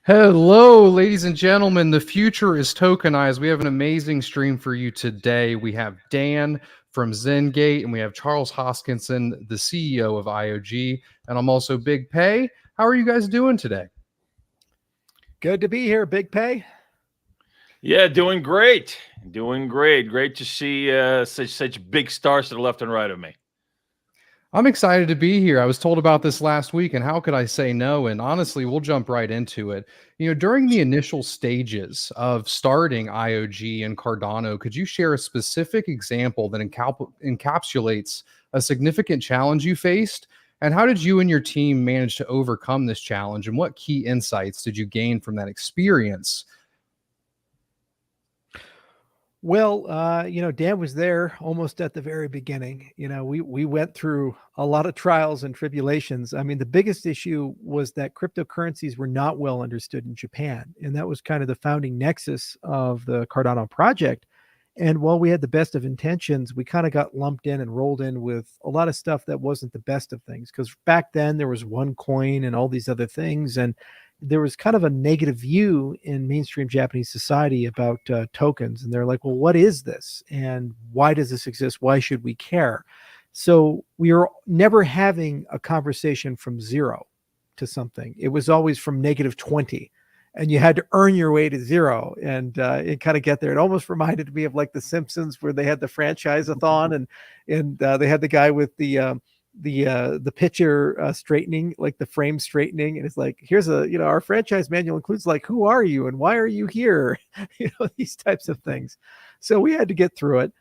Hello, ladies and gentlemen. The future is tokenized. We have an amazing stream for you today. We have Dan from ZenGate, and we have Charles Hoskinson, the CEO of IOG, and I'm also Big Pay. How are you guys doing today? Good to be here, Big Pay. Yeah, doing great. Doing great. Great to see such big stars to the left and right of me. I'm excited to be here. I was told about this last week, and how could I say no? And honestly, we'll jump right into it. During the initial stages of starting IOG and Cardano, could you share a specific example that encapsulates a significant challenge you faced? And how did you and your team manage to overcome this challenge? And what key insights did you gain from that experience? Well, Dan was there almost at the very beginning. We went through a lot of trials and tribulations. I mean, the biggest issue was that cryptocurrencies were not well understood in Japan. And that was kind of the founding nexus of the Cardano project. And while we had the best of intentions, we kind of got lumped in and rolled in with a lot of stuff that wasn't the best of things. Because back then there was one coin and all these other things. And there was kind of a negative view in mainstream Japanese society about tokens. And they're like, well, what is this? And why does this exist? Why should we care? So we were never having a conversation from zero to something. It was always from -20. And you had to earn your way to zero and it kind of get there. It almost reminded me of like The Simpsons, where they had the franchise-a-thon and they had the guy with the picture straightening, like the frame straightening, and it's like, here's our franchise manual includes like, who are you and why are you here? These types of things. So we had to get through it,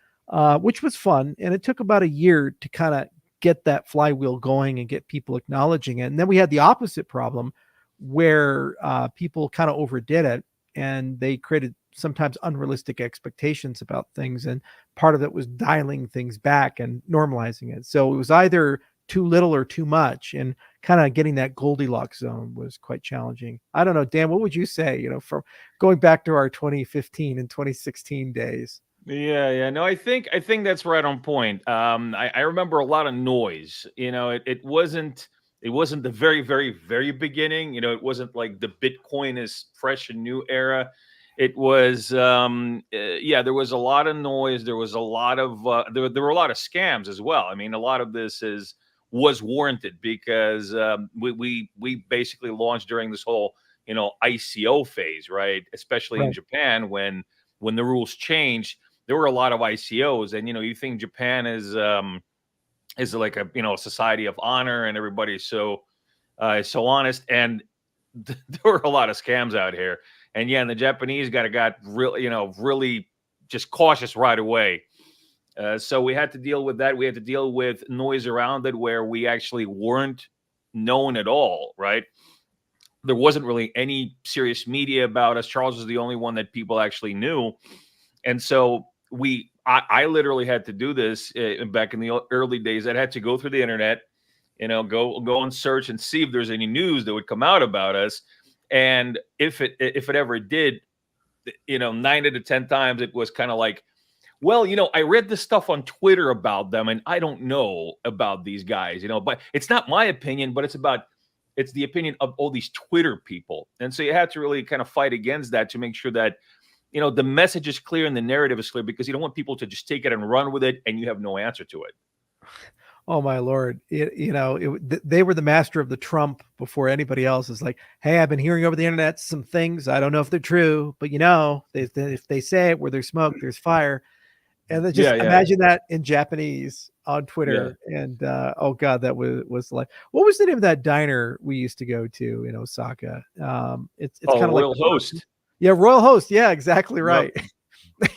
which was fun, and it took about a year to kind of get that flywheel going and get people acknowledging it. And then we had the opposite problem where people kind of overdid it, and they created sometimes unrealistic expectations about things. And part of it was dialing things back and normalizing it. So it was either too little or too much, and kind of getting that Goldilocks zone was quite challenging. I don't know, Dan, what would you say, from going back to our 2015 and 2016 days? Yeah. No, I think that's right on point. I remember a lot of noise. It wasn't the very, very, very beginning. It wasn't like the Bitcoin is fresh and new era. It was, there was a lot of noise. There was a lot of, there were a lot of scams as well. I mean, a lot of this was warranted because we basically launched during this whole, ICO phase, right? Especially in Japan, when the rules changed, there were a lot of ICOs, and you think Japan is like a society of honor, and everybody's so honest, and there were a lot of scams out here. And and the Japanese got really just cautious right away. So we had to deal with that. We had to deal with noise around it where we actually weren't known at all, right? There wasn't really any serious media about us. Charles was the only one that people actually knew. And so I literally had to do this back in the early days. I had to go through the internet, go and search and see if there's any news that would come out about us. And if it ever did, 9 out of 10 times it was kind of like, well, I read this stuff on Twitter about them, and I don't know about these guys, but it's not my opinion, but it's the opinion of all these Twitter people. And so you had to really kind of fight against that to make sure that, the message is clear and the narrative is clear, because you don't want people to just take it and run with it and you have no answer to it. Oh my Lord. They were the master of the Trump before anybody else. Is like, hey, I've been hearing over the internet some things. I don't know if they're true, but if they say it, where there's smoke, there's fire. And then just imagine that in Japanese on Twitter. Yeah. And oh God, that was like, what was the name of that diner we used to go to in Osaka? It's kind of like Royal Host. Yeah, Royal Host. Yeah, exactly right.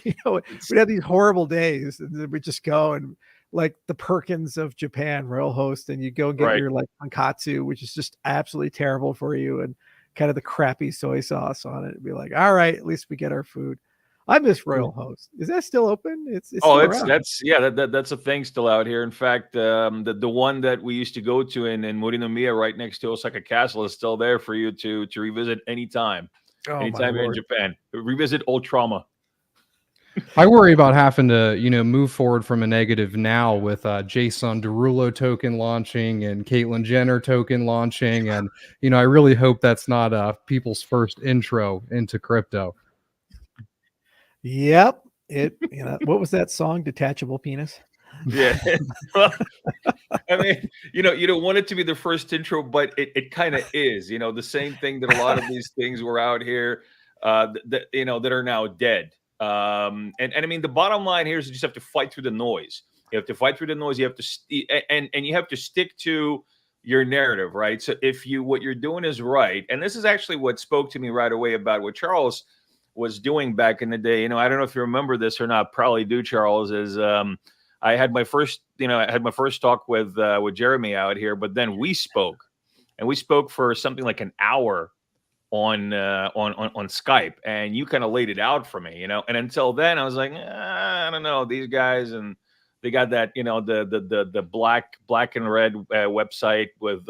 Yep. We'd have these horrible days, and then we'd just go and like the Perkins of Japan, Royal Host, and you go and get your like tonkatsu, which is just absolutely terrible for you, and kind of the crappy soy sauce on it. It'd be like, all right, at least we get our food. I miss Royal Host. Is that still open? It's that's a thing still out here. In fact, the one that we used to go to in Morinomiya, right next to Osaka Castle, is still there for you to revisit anytime. Anytime you're in Japan, revisit old trauma. I worry about having to, move forward from a negative now with Jason Derulo token launching and Caitlyn Jenner token launching, and I really hope that's not people's first intro into crypto. Yep. What was that song? Detachable Penis. Yeah. Well, I mean, you don't want it to be the first intro, but it kind of is, the same thing that a lot of these things were out here, that are now dead. And I mean, the bottom line here is you just have to fight through the noise. You have to fight through the noise. You have to, and you have to stick to your narrative, right? So if what you're doing is right, and this is actually what spoke to me right away about what Charles was doing back in the day. I don't know if you remember this or not. Probably do, Charles. Is I had my first talk with Jeremy out here, but then we spoke for something like an hour on Skype, and you kind of laid it out for me, and until then I was like, I don't know these guys, and they got that, the black and red website with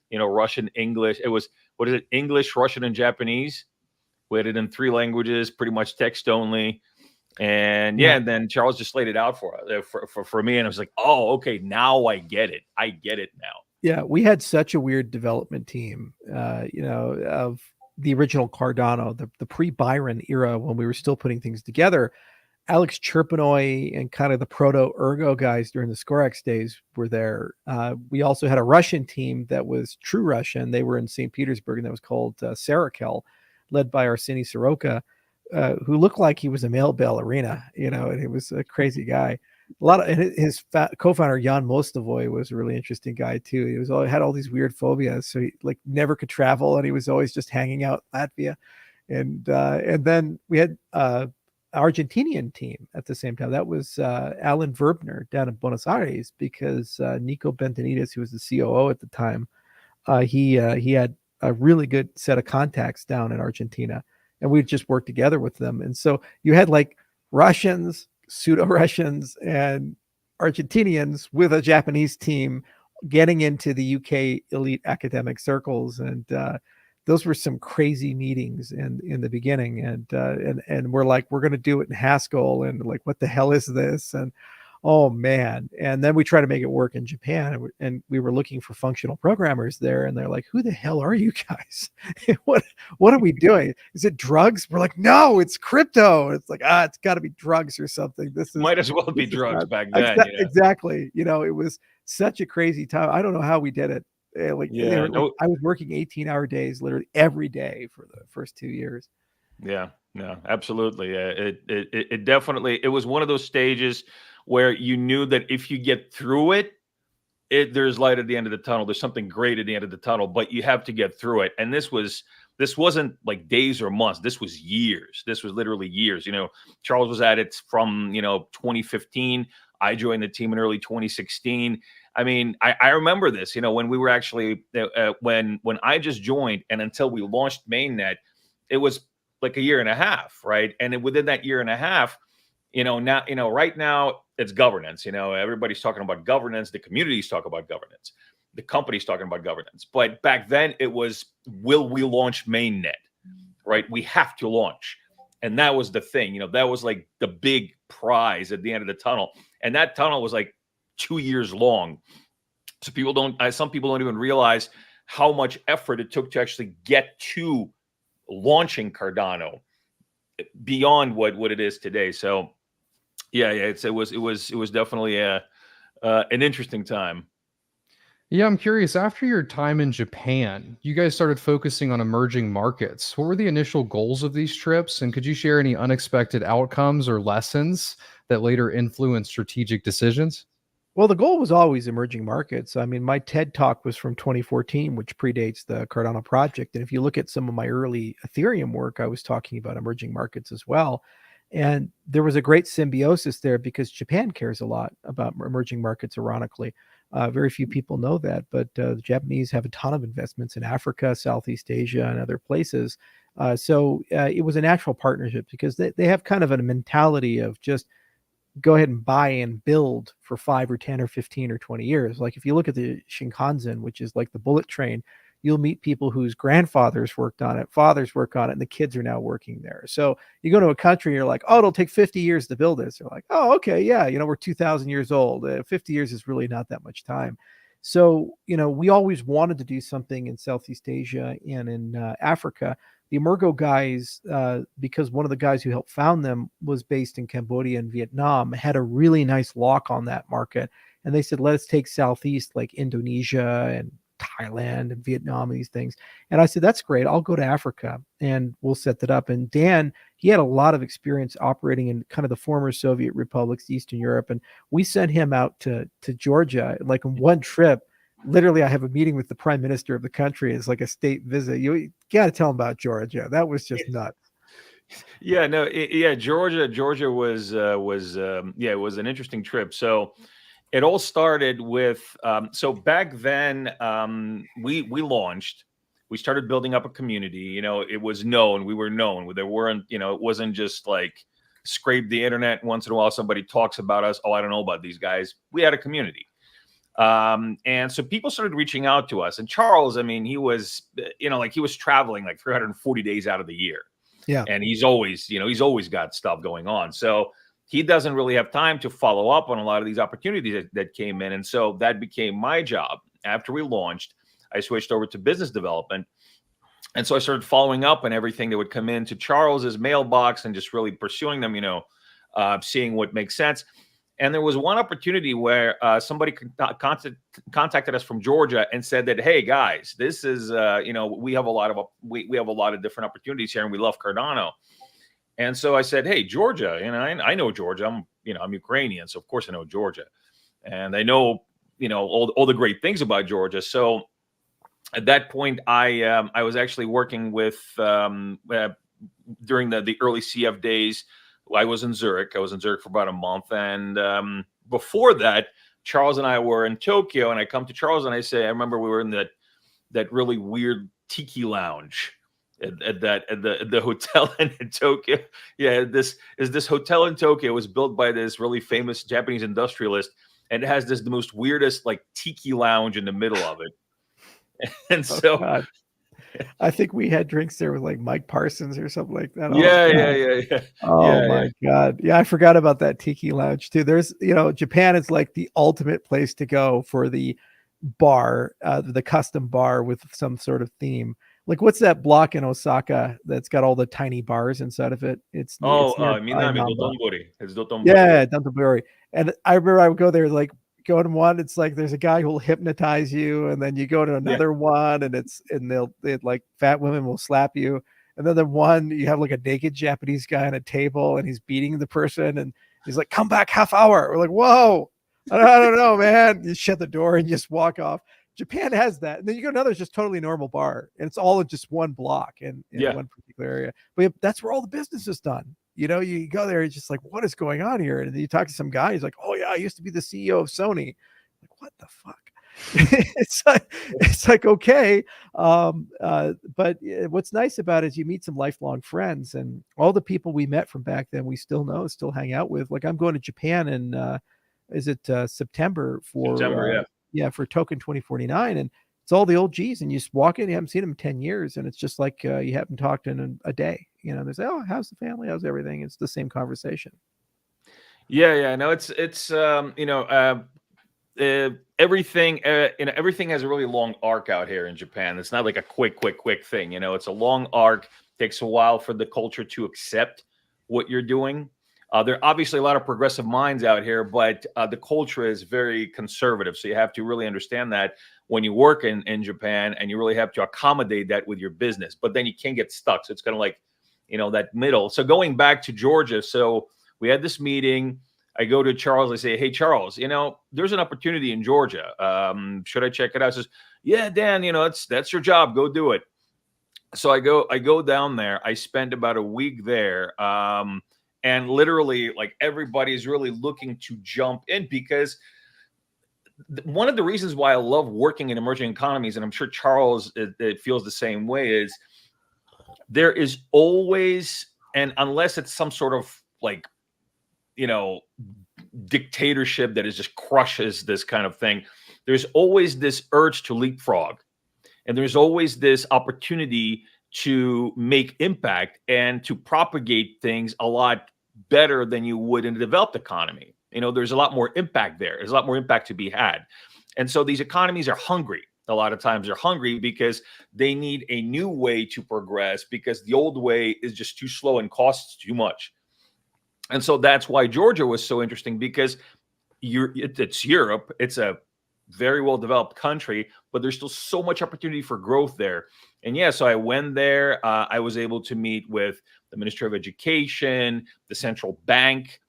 Russian, English. It was, what is it, English, Russian, and Japanese. We had it in 3 languages, pretty much text only. And and then Charles just laid it out for me, and I was like, oh, okay, now I get it. I get it now. Yeah, we had such a weird development team, of the original Cardano, the pre-Byron era, when we were still putting things together. Alex Cherpanoy and kind of the proto-Ergo guys during the Scorex days were there. We also had a Russian team that was true Russian. They were in St. Petersburg, and that was called Sarakel, led by Arseny Soroka, who looked like he was a male ballerina, and he was a crazy guy. And his co-founder Jan Mostovoy was a really interesting guy too. He had all these weird phobias, so he never could travel, and he was always just hanging out in Latvia. And then we had Argentinian team at the same time. That was Alan Verbner down in Buenos Aires, because Nico Bentanides, who was the COO at the time, he had a really good set of contacts down in Argentina, and we'd just work together with them. And so you had Russians, pseudo-Russians, and Argentinians with a Japanese team getting into the UK elite academic circles, and those were some crazy meetings in the beginning. And we're going to do it in Haskell, and what the hell is this? And oh man. And then we try to make it work in Japan, and we were looking for functional programmers there, and they're like, who the hell are you guys? what are we doing? Is it drugs? We're like, no, it's crypto. It's like, it's got to be drugs or something. Might as well be drugs back then. Exactly. It was such a crazy time. I don't know how we did it. I was working 18-hour days literally every day for the first 2 years. Yeah, no, absolutely. It definitely, it was one of those stages where you knew that if you get through it, there's light at the end of the tunnel. There's something great at the end of the tunnel, but you have to get through it. And this wasn't like days or months. This was years. This was literally years. Charles was at it from 2015. I joined the team in early 2016. I mean, I remember this. When we were actually when I just joined, and until we launched mainnet, it was like a year and a half, right? And within that year and a half, now, right now it's governance. Everybody's talking about governance. The communities talk about governance. The company's talking about governance. But back then it was, will we launch mainnet? Right? We have to launch. And that was the thing. That was like the big prize at the end of the tunnel. And that tunnel was like 2 years long. So some people don't even realize how much effort it took to actually get to launching Cardano beyond what it is today. So yeah, it was definitely an interesting time. Yeah, I'm curious, after your time in Japan, you guys started focusing on emerging markets. What were the initial goals of these trips? And could you share any unexpected outcomes or lessons that later influenced strategic decisions? Well, the goal was always emerging markets. I mean, my TED talk was from 2014, which predates the Cardano project. And if you look at some of my early Ethereum work, I was talking about emerging markets as well. And there was a great symbiosis there, because Japan cares a lot about emerging markets, ironically. Very few people know that, but the Japanese have a ton of investments in Africa, Southeast Asia, and other places. So it was a natural partnership, because they have kind of a mentality of just go ahead and buy and build for 5 or 10 or 15 or 20 years. Like if you look at the Shinkansen, which is like the bullet train, you'll meet people whose grandfathers worked on it, fathers work on it, and the kids are now working there. So you go to a country, you're like, oh, it'll take 50 years to build this. They're like, oh, okay, yeah, we're 2,000 years old. 50 years is really not that much time. So, we always wanted to do something in Southeast Asia and in Africa. The Emergo guys, because one of the guys who helped found them was based in Cambodia and Vietnam, had a really nice lock on that market. And they said, let's take Southeast, like Indonesia and Thailand and Vietnam and these things. And I said, that's great. I'll go to Africa and we'll set that up. And Dan, he had a lot of experience operating in kind of the former Soviet republics, Eastern Europe. And we sent him out to Georgia, like in one trip. Literally, I have a meeting with the prime minister of the country. It's like a state visit. You got to tell him about Georgia. That was just nuts. Yeah, no, Georgia was it was an interesting trip. So it all started with so back then we launched. We started building up a community. It was known. We were known. There weren't. It wasn't just like scrape the internet once in a while. Somebody talks about us. Oh, I don't know about these guys. We had a community. And so people started reaching out to us. And Charles, I mean, he was, he was traveling like 340 days out of the year. Yeah. And he's always got stuff going on. So he doesn't really have time to follow up on a lot of these opportunities that came in. And so that became my job. After we launched, I switched over to business development. And so I started following up on everything that would come into Charles's mailbox and just really pursuing them, seeing what makes sense. And there was one opportunity where somebody contacted us from Georgia and said that, hey guys, this is we have a lot of different opportunities here, and we love Cardano. And so I said, hey, Georgia, I know Georgia. I'm Ukrainian, so of course I know Georgia, and I know all the great things about Georgia. So at that point, I was actually working with during the early CF days. I was in Zurich. I was in Zurich for about a month. And before that, Charles and I were in Tokyo. And I come to Charles and I say, I remember we were in that really weird tiki lounge at the hotel in Tokyo. Yeah, this hotel in Tokyo. It was built by this really famous Japanese industrialist. And it has the most weirdest like tiki lounge in the middle of it. And so God. I think we had drinks there with like Mike Parsons or something like that. Yeah. Oh my God. Yeah, I forgot about that tiki lounge too. There's, Japan is like the ultimate place to go for the bar, the custom bar with some sort of theme. Like, what's that block in Osaka that's got all the tiny bars inside of it? It's Minami Dotonbori. It's Dotonbori. Yeah, Dotonbori. And I remember I would go there like. Go to one, it's like there's a guy who'll hypnotize you, and then you go to another one, and they'll like fat women will slap you, and then the one you have like a naked Japanese guy on a table, and he's beating the person, and he's like, "Come back half hour." We're like, "Whoa, I don't know, man." You shut the door and just walk off. Japan has that, and then you go to another just totally normal bar, and it's all in just one block in one particular area. But that's where all the business is done. You go there, it's just like, what is going on here? And then you talk to some guy, he's like, oh yeah, I used to be the CEO of Sony. Like, what the fuck? it's like, okay. But what's nice about it is you meet some lifelong friends, and all the people we met from back then, we still hang out with. Like, I'm going to Japan in, September for Token 2049. And it's all the old G's, and you just walk in, you haven't seen them in 10 years. And it's just like, you haven't talked in a day. They say, oh, how's the family? How's everything? It's the same conversation. Yeah. No, it's everything, everything has a really long arc out here in Japan. It's not like a quick thing. It's a long arc. Takes a while for the culture to accept what you're doing. There are obviously a lot of progressive minds out here, but the culture is very conservative. So you have to really understand that when you work in Japan, and you really have to accommodate that with your business. But then you can't get stuck. So it's kind of like, that middle. So going back to Georgia, so we had this meeting. I go to Charles. I say, hey, Charles, there's an opportunity in Georgia. Should I check it out? He says, yeah, Dan, that's your job. Go do it. So I go down there. I spend about a week there. And literally, like, everybody's really looking to jump in, because one of the reasons why I love working in emerging economies, and I'm sure Charles it feels the same way, is there is always, and unless it's some sort of like, dictatorship that is just crushes this kind of thing, there's always this urge to leapfrog. and there's always this opportunity to make impact and to propagate things a lot better than you would in a developed economy. There's a lot more impact there. There's a lot more impact to be had. And so these economies are hungry. A lot of times they're hungry because they need a new way to progress, because the old way is just too slow and costs too much. And so that's why Georgia was so interesting, because it's Europe. It's a very well developed country, but there's still so much opportunity for growth there. And yeah, so I went there. I was able to meet with the Ministry of Education, the central bank,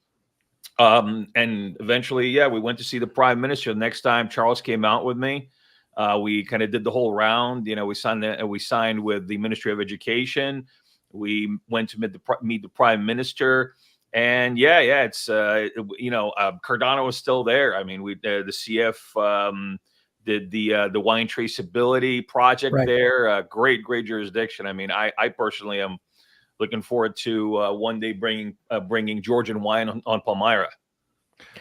and eventually, yeah, we went to see the Prime Minister. The next time Charles came out with me, we kind of did the whole round. We signed with the Ministry of Education. We went to meet the Prime Minister. And yeah, it's Cardano is still there. I mean, the CF did the wine traceability project there. Great jurisdiction. I mean, I personally am looking forward to one day bringing Georgian wine on Palmyra.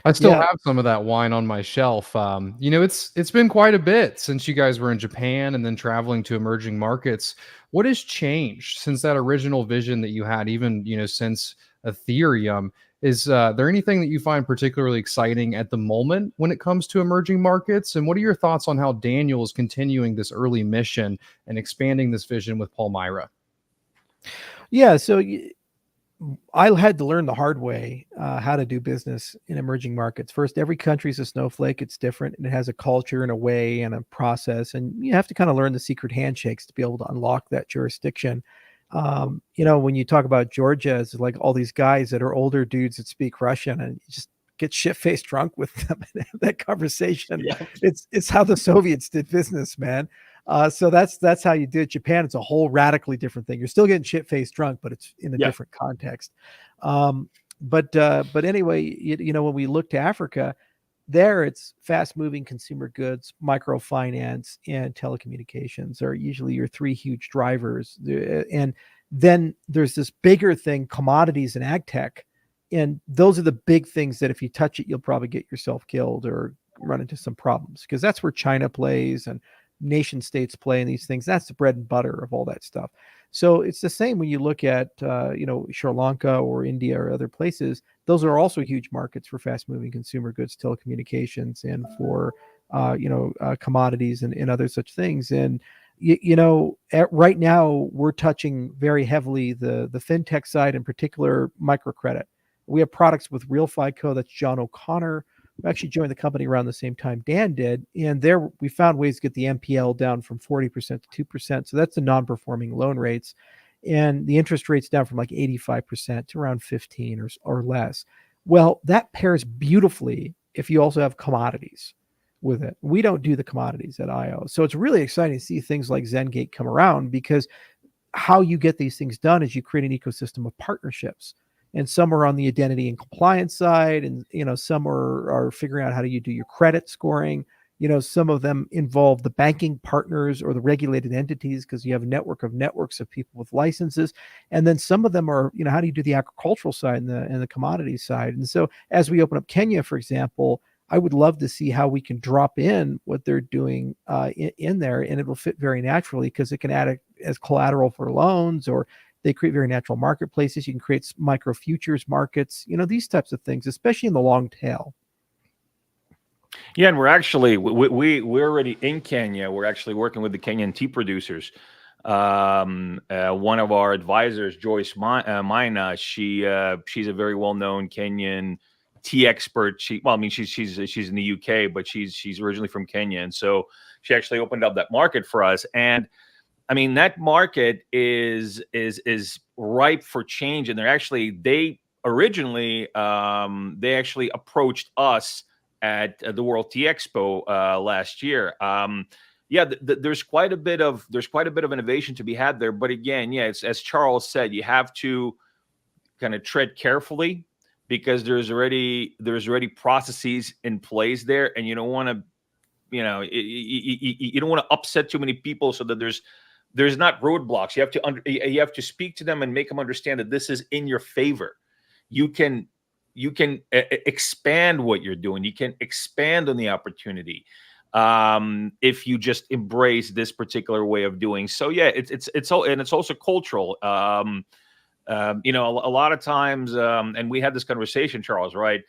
I still have some of that wine on my shelf. It's been quite a bit since you guys were in Japan and then traveling to emerging markets. What has changed since that original vision that you had, even since Ethereum? Is there anything that you find particularly exciting at the moment when it comes to emerging markets? And what are your thoughts on how Daniel is continuing this early mission and expanding this vision with Palmyra? Yeah, so I had to learn the hard way how to do business in emerging markets. First, every country is a snowflake. It's different, and it has a culture and a way and a process. And you have to kind of learn the secret handshakes to be able to unlock that jurisdiction. When you talk about Georgia, it's like all these guys that are older dudes that speak Russian, and you just get shit-faced drunk with them and have that conversation. Yeah. It's how the Soviets did business, man. So that's how you do it. Japan, it's a whole radically different thing. You're still getting shit-faced drunk, but it's in a different context. But anyway, when we look to Africa, there it's fast-moving consumer goods, microfinance, and telecommunications are usually your three huge drivers. And then there's this bigger thing, commodities and ag tech. And those are the big things that if you touch it, you'll probably get yourself killed or run into some problems, because that's where China plays and nation states play in these things. That's the bread and butter of all that stuff. So it's the same when you look at, Sri Lanka or India or other places. Those are also huge markets for fast moving consumer goods, telecommunications, and for, commodities and other such things. And, right now we're touching very heavily the fintech side, in particular microcredit. We have products with Real FICO. That's John O'Connor, who actually joined the company around the same time Dan did. And there we found ways to get the NPL down from 40% to 2%. So that's the non-performing loan rates. And the interest rates down from like 85% to around 15 or less. Well, that pairs beautifully if you also have commodities with it. We don't do the commodities at IO. So it's really exciting to see things like ZenGate come around, because how you get these things done is you create an ecosystem of partnerships. And some are on the identity and compliance side, and some are figuring out how do you do your credit scoring. Some of them involve the banking partners or the regulated entities, because you have a network of networks of people with licenses. And then some of them are, how do you do the agricultural side and the commodities side? And so as we open up Kenya, for example, I would love to see how we can drop in what they're doing in there, and it will fit very naturally, because it can add it as collateral for loans, or they create very natural marketplaces. You can create micro futures markets, these types of things, especially in the long tail. Yeah, and we're actually we're already in Kenya. We're actually working with the Kenyan tea producers. One of our advisors, Joyce Maina, she's a very well-known Kenyan tea expert. She's in the UK, but she's originally from Kenya, and so she actually opened up that market for us. And I mean, that market is ripe for change. And they originally approached us at the World Tea Expo last year. There's quite a bit of innovation to be had there. But again, it's, as Charles said, you have to kind of tread carefully, because there's already processes in place there, and you don't want to, you don't want to upset too many people, so that there's not roadblocks. You have to speak to them and make them understand that this is in your favor. You can expand what you're doing. You can expand on the opportunity. if you just embrace this particular way of doing. So yeah, it's also cultural. You know, a lot of times, and we had this conversation, Charles, right?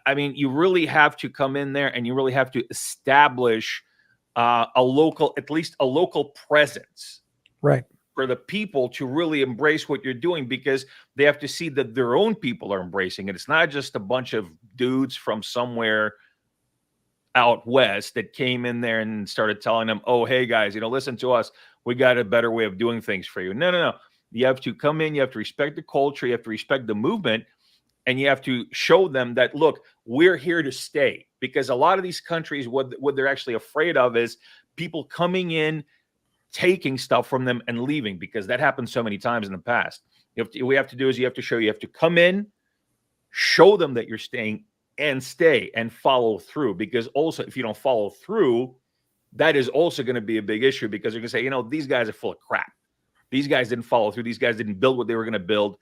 I mean, you really have to come in there and you really have to establish at least a local presence, right, for the people to really embrace what you're doing, because they have to see that their own people are embracing it. It's not just a bunch of dudes from somewhere out west that came in there and started telling them, oh, hey guys, you know, listen to us. We got a better way of doing things for you. No, no, no. You have to come in, you have to respect the culture, you have to respect the movement, and you have to show them that, look, we're here to stay. Because a lot of these countries, what they're actually afraid of is people coming in, taking stuff from them and leaving, because that happened so many times in the past. What we have to do is you have to come in, show them that you're staying, and stay and follow through. Because also, if you don't follow through, that is also going to be a big issue, because you're going to say, you know, these guys are full of crap. These guys didn't follow through. These guys didn't build what they were going to build.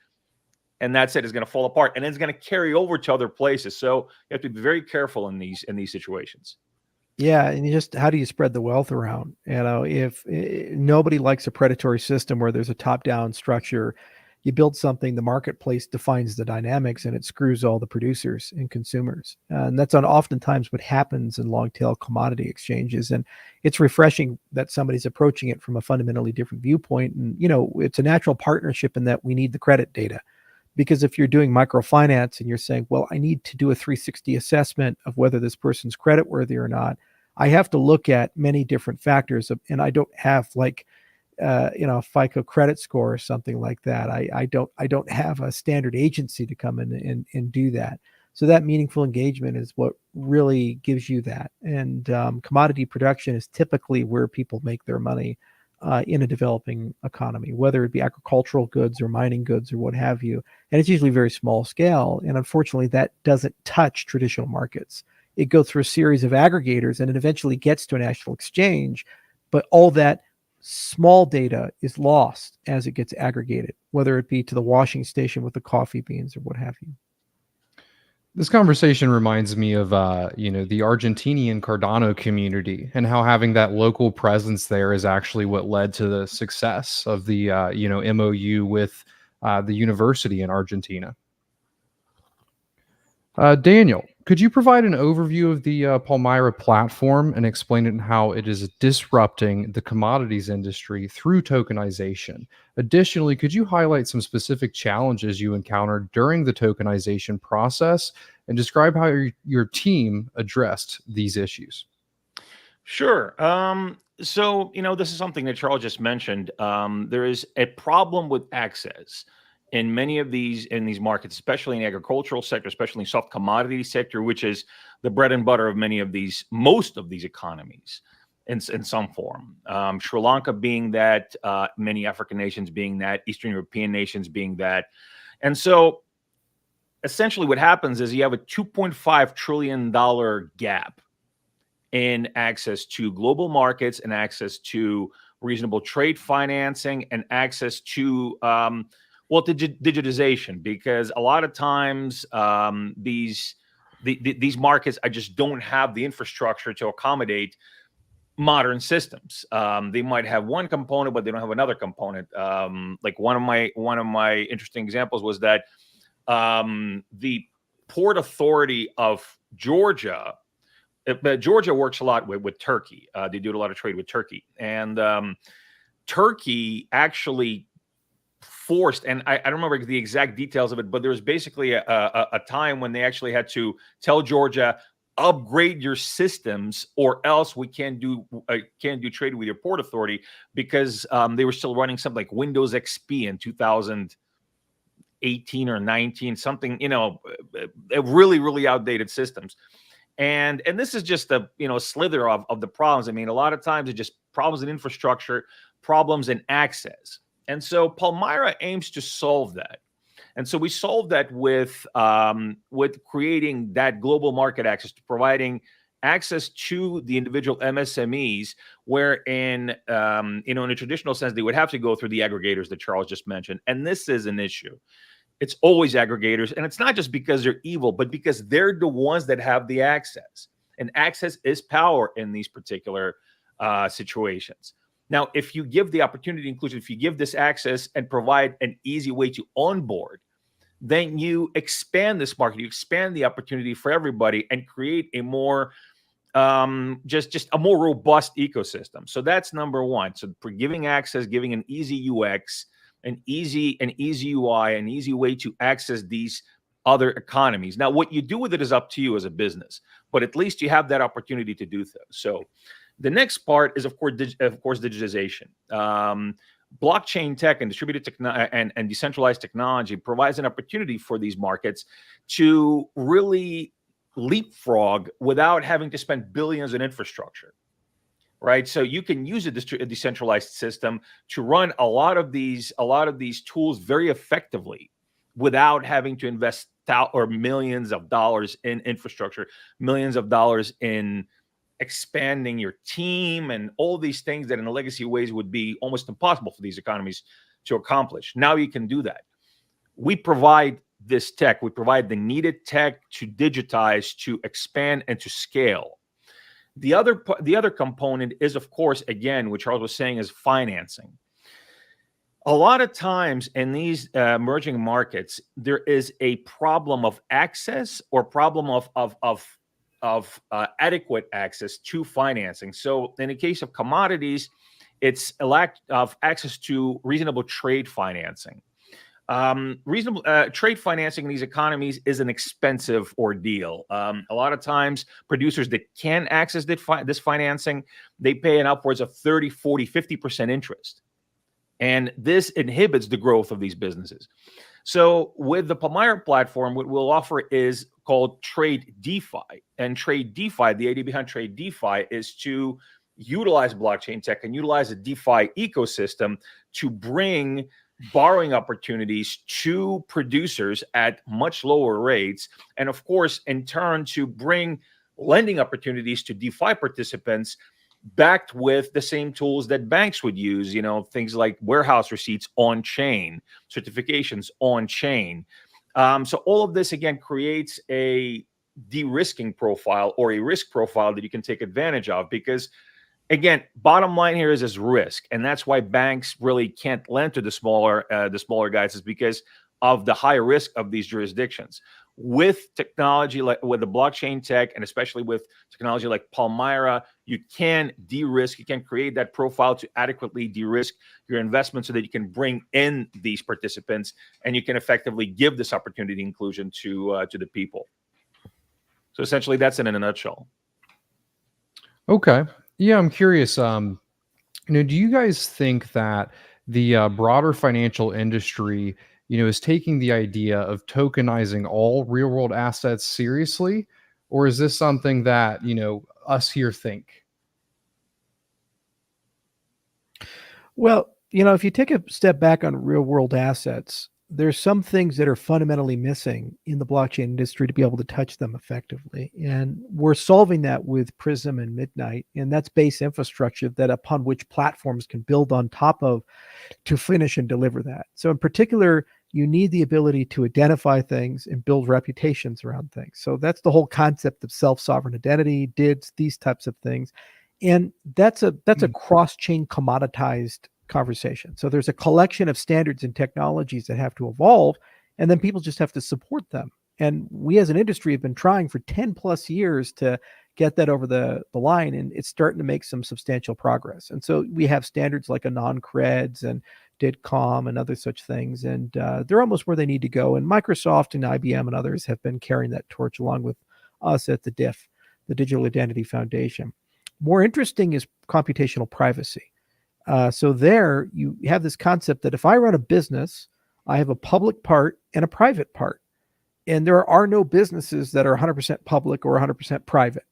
And that's it. It's going to fall apart. And then it's going to carry over to other places. So you have to be very careful in these situations. Yeah, and how do you spread the wealth around? You know, if nobody likes a predatory system where there's a top-down structure, you build something, the marketplace defines the dynamics, and it screws all the producers and consumers. And that's oftentimes what happens in long-tail commodity exchanges. And it's refreshing that somebody's approaching it from a fundamentally different viewpoint. And, you know, it's a natural partnership in that we need the credit data. Because if you're doing microfinance and you're saying, well, I need to do a 360 assessment of whether this person's creditworthy or not, I have to look at many different factors, and I don't have like, you know, FICO credit score or something like that. I don't have a standard agency to come in and do that. So that meaningful engagement is what really gives you that. And commodity production is typically where people make their money in a developing economy, whether it be agricultural goods or mining goods or what have you. And it's usually very small scale. And unfortunately, that doesn't touch traditional markets. It goes through a series of aggregators and it eventually gets to a national exchange. But all that small data is lost as it gets aggregated, whether it be to the washing station with the coffee beans or what have you. This conversation reminds me of, you know, the Argentinian Cardano community and how having that local presence there is actually what led to the success of the, you know, MOU with the university in Argentina. Daniel, could you provide an overview of the Palmyra platform and explain it and how it is disrupting the commodities industry through tokenization? Additionally, could you highlight some specific challenges you encountered during the tokenization process and describe how your team addressed these issues? Sure. So, you know, this is something that Charles just mentioned. There is a problem with access in many of these markets, especially in the agricultural sector, especially in soft commodity sector, which is the bread and butter of most of these economies in some form. Sri Lanka being that, many African nations being that, Eastern European nations being that. And so essentially what happens is you have a $2.5 trillion gap in access to global markets and access to reasonable trade financing and access to digitization, because a lot of times these markets, I just don't have the infrastructure to accommodate modern systems. They might have one component, but they don't have another component. Like one of my interesting examples was that the Port Authority of Georgia. Georgia works a lot with Turkey. They do a lot of trade with Turkey, and Turkey actually forced, and I don't remember the exact details of it, but there was basically a time when they actually had to tell Georgia, upgrade your systems or else we can't do trade with your port authority, because they were still running something like Windows XP in 2018 or 19, something, you know, really, really outdated systems. And this is just a, you know, slither of the problems. I mean, a lot of times it's just problems in infrastructure, problems in access. And so Palmyra aims to solve that. And so we solved that with creating that global market access, to providing access to the individual MSMEs, where in a traditional sense, they would have to go through the aggregators that Charles just mentioned. And this is an issue. It's always aggregators. And it's not just because they're evil, but because they're the ones that have the access. and access is power in these particular situations. Now, if you give the opportunity inclusion, if you give this access and provide an easy way to onboard, then you expand this market, you expand the opportunity for everybody and create a more just a more robust ecosystem. So that's number one. So for giving access, giving an easy UX, an easy UI, an easy way to access these other economies. Now, what you do with it is up to you as a business, but at least you have that opportunity to do so. The next part is, of course, digitization. Blockchain tech and distributed and decentralized technology provides an opportunity for these markets to really leapfrog without having to spend billions in infrastructure, right? So you can use a decentralized system to run a lot of these tools very effectively without having to invest millions of dollars in infrastructure, millions of dollars in expanding your team, and all these things that in the legacy ways would be almost impossible for these economies to accomplish. Now you can do that. We provide this tech, we provide the needed tech to digitize, to expand, and to scale. The other component is, of course, again, what Charles was saying, is financing. A lot of times in these emerging markets, there is a problem of access or problem of adequate access to financing. So in the case of commodities, it's a lack of access to reasonable trade financing. Reasonable trade financing in these economies is an expensive ordeal. A lot of times producers that can access this financing, they pay an upwards of 30, 40, 50% interest. And this inhibits the growth of these businesses. So with the Palmyra platform, what we'll offer is called Trade DeFi. And Trade DeFi, the idea behind Trade DeFi is to utilize blockchain tech and utilize a DeFi ecosystem to bring borrowing opportunities to producers at much lower rates. And of course, in turn, to bring lending opportunities to DeFi participants backed with the same tools that banks would use, things like warehouse receipts on chain, certifications on chain. So all of this, again, creates a de-risking profile or a risk profile that you can take advantage of, because again, bottom line here is risk. And that's why banks really can't lend to the smaller guys, is because of the high risk of these jurisdictions. With technology like with the blockchain tech, and especially with technology like Palmyra, you can de-risk, you can create that profile to adequately de-risk your investment so that you can bring in these participants and you can effectively give this opportunity inclusion to the people. So essentially that's it in a nutshell. Okay. Yeah, I'm curious. Do you guys think that the broader financial industry, is taking the idea of tokenizing all real world assets seriously? Or is this something that, us here think? Well, if you take a step back on real world assets, there's some things that are fundamentally missing in the blockchain industry to be able to touch them effectively. And we're solving that with Prism and Midnight. And that's base infrastructure that upon which platforms can build on top of to finish and deliver that. So in particular, you need the ability to identify things and build reputations around things. So that's the whole concept of self-sovereign identity, DIDs, these types of things. And that's a cross-chain commoditized conversation. So there's a collection of standards and technologies that have to evolve, and then people just have to support them. And we as an industry have been trying for 10 plus years to get that over the line, and it's starting to make some substantial progress. And so we have standards like Anon-Creds and DIDCOM and other such things, and they're almost where they need to go. And Microsoft and IBM and others have been carrying that torch along with us at the DIF, the Digital Identity Foundation. More interesting is computational privacy. So there you have this concept that if I run a business, I have a public part and a private part. And there are no businesses that are 100% public or 100% private.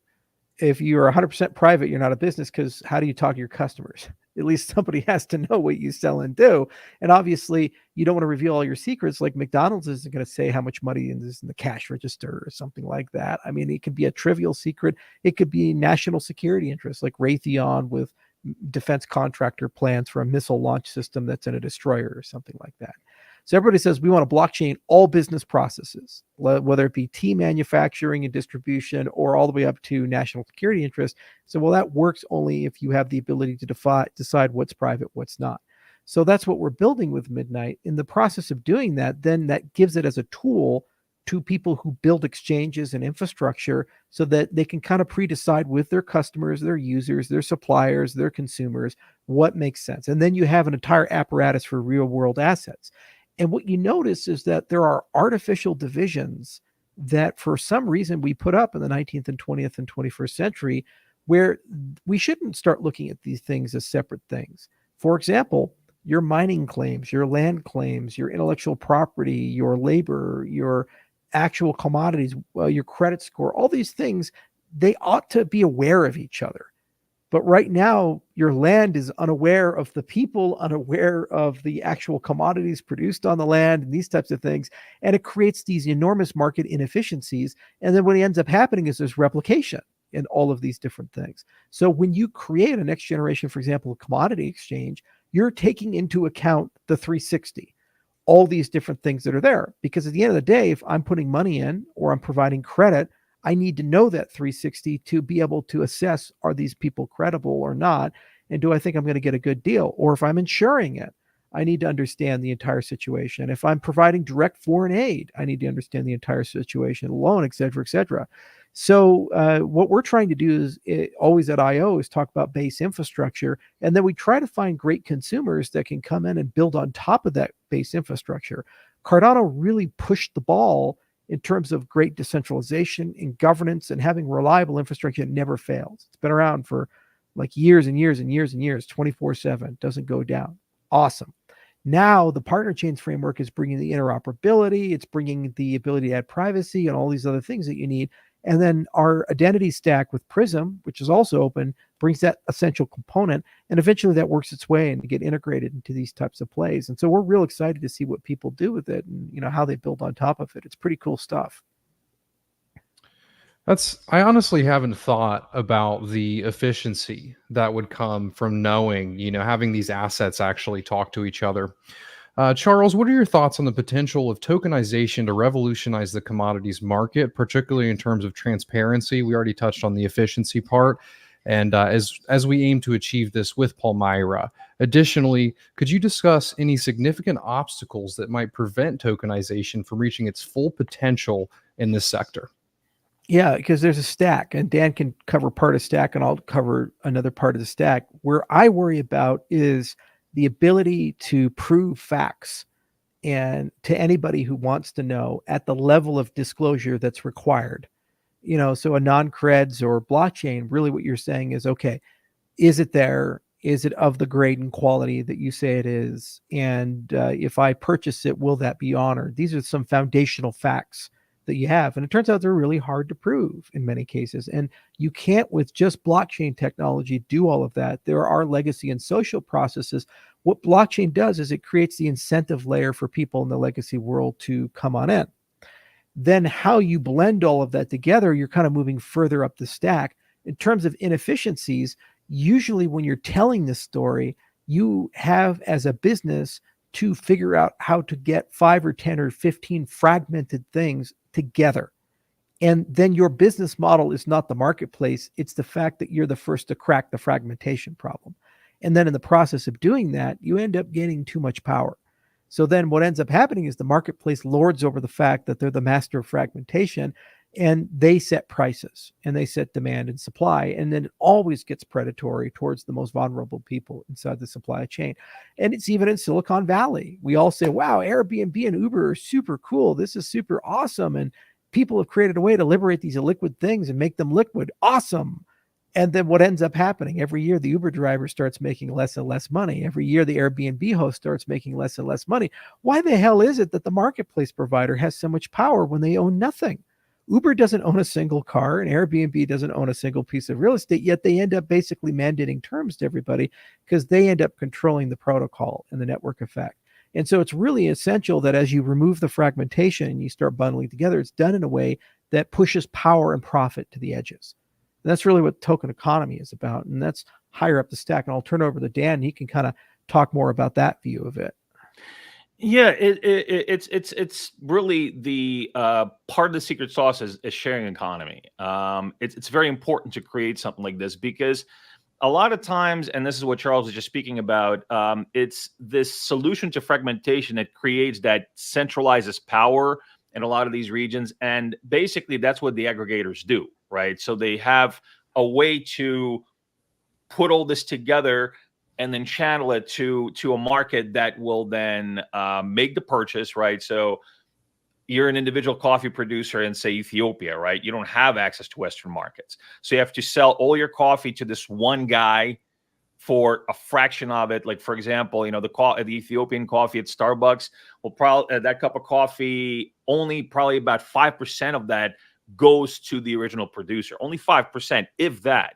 If you're 100% private, you're not a business, because how do you talk to your customers? At least somebody has to know what you sell and do. And obviously, you don't want to reveal all your secrets. Like McDonald's isn't going to say how much money is in the cash register or something like that. I mean, it could be a trivial secret. It could be national security interests, like Raytheon with defense contractor plans for a missile launch system that's in a destroyer or something like that. So everybody says we want to blockchain all business processes, whether it be tea manufacturing and distribution or all the way up to national security interests. So, well, that works only if you have the ability to decide what's private, what's not. So that's what we're building with Midnight. In the process of doing that, then that gives it as a tool to people who build exchanges and infrastructure so that they can kind of pre-decide with their customers, their users, their suppliers, their consumers, what makes sense. And then you have an entire apparatus for real world assets. And what you notice is that there are artificial divisions that for some reason we put up in the 19th and 20th and 21st century, where we shouldn't start looking at these things as separate things. For example, your mining claims, your land claims, your intellectual property, your labor, your actual commodities, your credit score, all these things, they ought to be aware of each other. But right now, your land is unaware of the people, unaware of the actual commodities produced on the land and these types of things. And it creates these enormous market inefficiencies. And then what ends up happening is there's replication in all of these different things. So when you create a next generation, for example, commodity exchange, you're taking into account the 360, all these different things that are there. Because at the end of the day, if I'm putting money in or I'm providing credit, I need to know that 360 to be able to assess, are these people credible or not? And do I think I'm going to get a good deal? Or if I'm insuring it, I need to understand the entire situation. If I'm providing direct foreign aid, I need to understand the entire situation, loan, et cetera, et cetera. So what we're trying to do is always at IO is talk about base infrastructure. And then we try to find great consumers that can come in and build on top of that base infrastructure. Cardano really pushed the ball in terms of great decentralization and governance and having reliable infrastructure that never fails. It's been around for like years and years and years and years, 24/7, doesn't go down. Awesome. Now the partner chains framework is bringing the interoperability, it's bringing the ability to add privacy and all these other things that you need. And then our identity stack with Prism, which is also open, brings that essential component. And eventually that works its way and get integrated into these types of plays. And so we're real excited to see what people do with it and how they build on top of it. It's pretty cool stuff. I honestly haven't thought about the efficiency that would come from knowing, having these assets actually talk to each other. Charles, what are your thoughts on the potential of tokenization to revolutionize the commodities market, particularly in terms of transparency? We already touched on the efficiency part, and as we aim to achieve this with Palmyra. Additionally, could you discuss any significant obstacles that might prevent tokenization from reaching its full potential in this sector? Yeah, because there's a stack, and Dan can cover part of stack, and I'll cover another part of the stack. Where I worry about is the ability to prove facts and to anybody who wants to know at the level of disclosure that's required. So a non-creds or blockchain, really what you're saying is, okay, is it there? Is it of the grade and quality that you say it is? And if I purchase it, will that be honored? These are some foundational facts that you have. And it turns out they're really hard to prove in many cases. And you can't, with just blockchain technology, do all of that. There are legacy and social processes. What blockchain does is it creates the incentive layer for people in the legacy world to come on in. Then how you blend all of that together, you're kind of moving further up the stack. In terms of inefficiencies, usually when you're telling this story, you have as a business to figure out how to get 5 or 10 or 15 fragmented things together. And then your business model is not the marketplace. It's the fact that you're the first to crack the fragmentation problem. And then in the process of doing that, you end up gaining too much power. So then what ends up happening is the marketplace lords over the fact that they're the master of fragmentation, and they set prices and they set demand and supply. And then it always gets predatory towards the most vulnerable people inside the supply chain. And it's even in Silicon Valley. We all say, wow, Airbnb and Uber are super cool. This is super awesome. And people have created a way to liberate these illiquid things and make them liquid. Awesome. And then what ends up happening every year, the Uber driver starts making less and less money. Every year, the Airbnb host starts making less and less money. Why the hell is it that the marketplace provider has so much power when they own nothing? Uber doesn't own a single car and Airbnb doesn't own a single piece of real estate, yet they end up basically mandating terms to everybody because they end up controlling the protocol and the network effect. And so it's really essential that as you remove the fragmentation and you start bundling together, it's done in a way that pushes power and profit to the edges. And that's really what token economy is about. And that's higher up the stack. And I'll turn over to Dan. He can kind of talk more about that view of it. Yeah, it's really the part of the secret sauce is sharing economy. It's very important to create something like this because a lot of times, and this is what Charles was just speaking about, it's this solution to fragmentation that creates, that centralizes power in a lot of these regions, and basically that's what the aggregators do, right? So they have a way to put all this together and then channel it to a market that will then make the purchase, right? So you're an individual coffee producer in, say, Ethiopia, right? You don't have access to Western markets. So you have to sell all your coffee to this one guy for a fraction of it. Like, for example, the Ethiopian coffee at Starbucks will probably, that cup of coffee, only probably about 5% of that goes to the original producer. Only 5%, if that.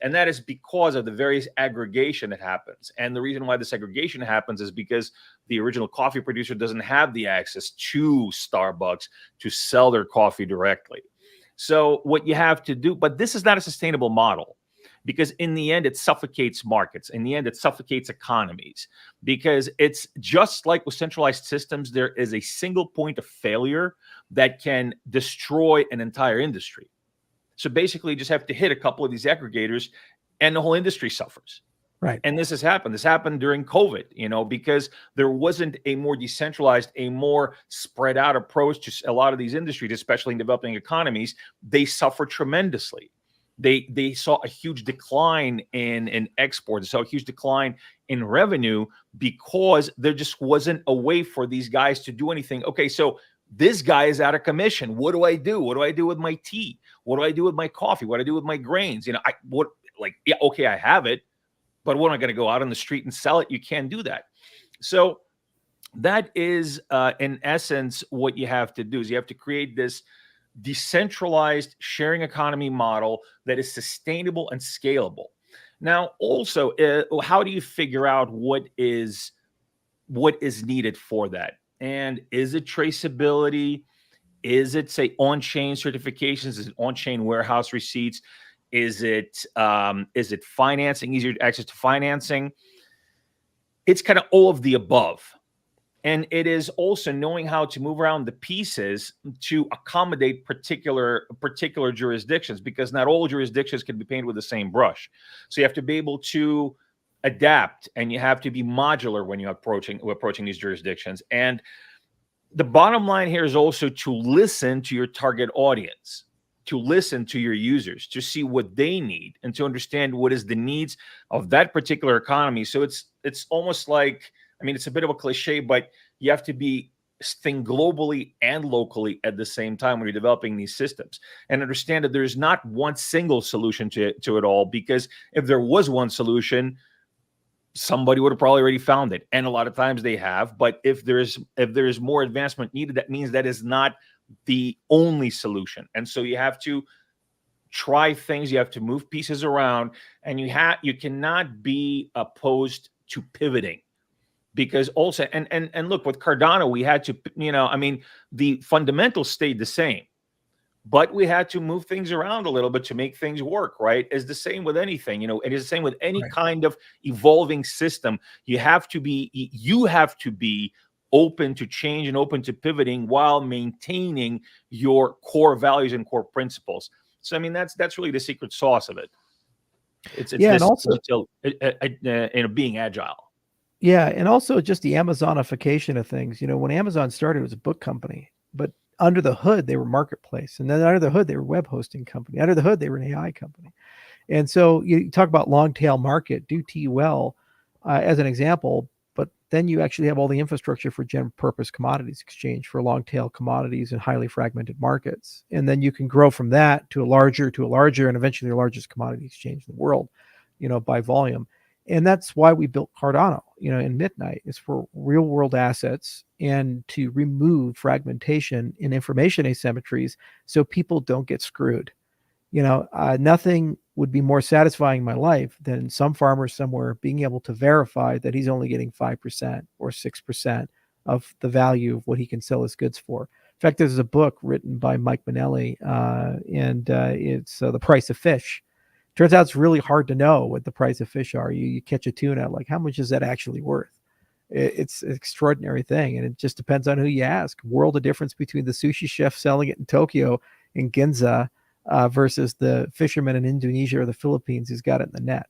And that is because of the various aggregation that happens. And the reason why this aggregation happens is because the original coffee producer doesn't have the access to Starbucks to sell their coffee directly. So what you have to do, but this is not a sustainable model, because in the end, it suffocates markets. In the end, it suffocates economies, because it's just like with centralized systems, there is a single point of failure that can destroy an entire industry. So basically, you just have to hit a couple of these aggregators and the whole industry suffers. Right. And this has happened. This happened during COVID, because there wasn't a more decentralized, a more spread out approach to a lot of these industries, especially in developing economies. They suffered tremendously. They saw a huge decline in exports. They saw a huge decline in revenue because there just wasn't a way for these guys to do anything. Okay, so this guy is out of commission. What do I do? What do I do with my tea? What do I do with my coffee? What do I do with my grains? Okay, I have it, but what am I going to go out on the street and sell it? You can't do that. So that is, in essence, what you have to do is you have to create this decentralized sharing economy model that is sustainable and scalable. Now, also, how do you figure out what is needed for that? And is it traceability? Is it, say, on-chain certifications? Is it on-chain warehouse receipts? Is it financing, easier access to financing? It's kind of all of the above. And it is also knowing how to move around the pieces to accommodate particular jurisdictions, because not all jurisdictions can be painted with the same brush. So you have to be able to adapt, and you have to be modular when you're approaching these jurisdictions. And the bottom line here is also to listen to your target audience, to listen to your users, to see what they need, and to understand what is the needs of that particular economy. So it's almost like, I mean, it's a bit of a cliche, but you have to think globally and locally at the same time when you're developing these systems, and understand that there's not one single solution to it all, because if there was one solution, somebody would have probably already found it. And a lot of times they have, but if there is more advancement needed, that means that is not the only solution. And so you have to try things, you have to move pieces around, and you cannot be opposed to pivoting. Because also, and look, with Cardano, we had to, the fundamentals stayed the same, but we had to move things around a little bit to make things work, right? It's the same with anything, it is the same with any kind of evolving system. You have to be open to change and open to pivoting while maintaining your core values and core principles. So, that's really the secret sauce of it. It's and also being agile. Yeah, and also just the Amazonification of things. When Amazon started, it was a book company, but under the hood, they were marketplace. And then under the hood, they were web hosting company. Under the hood, they were an AI company. And so you talk about long tail market, do T well as an example, but then you actually have all the infrastructure for general purpose commodities exchange for long tail commodities and highly fragmented markets. And then you can grow from that to a larger, and eventually the largest commodity exchange in the world, by volume. And that's why we built Cardano, in Midnight, is for real world assets and to remove fragmentation and information asymmetries so people don't get screwed. Nothing would be more satisfying in my life than some farmer somewhere being able to verify that he's only getting 5% or 6% of the value of what he can sell his goods for. In fact, there's a book written by Mike Minnelli, and it's The Price of Fish. Turns out it's really hard to know what the price of fish are. You catch a tuna, like, how much is that actually worth? It's an extraordinary thing, and it just depends on who you ask. World of difference between the sushi chef selling it in Tokyo in Ginza versus the fisherman in Indonesia or the Philippines who's got it in the net.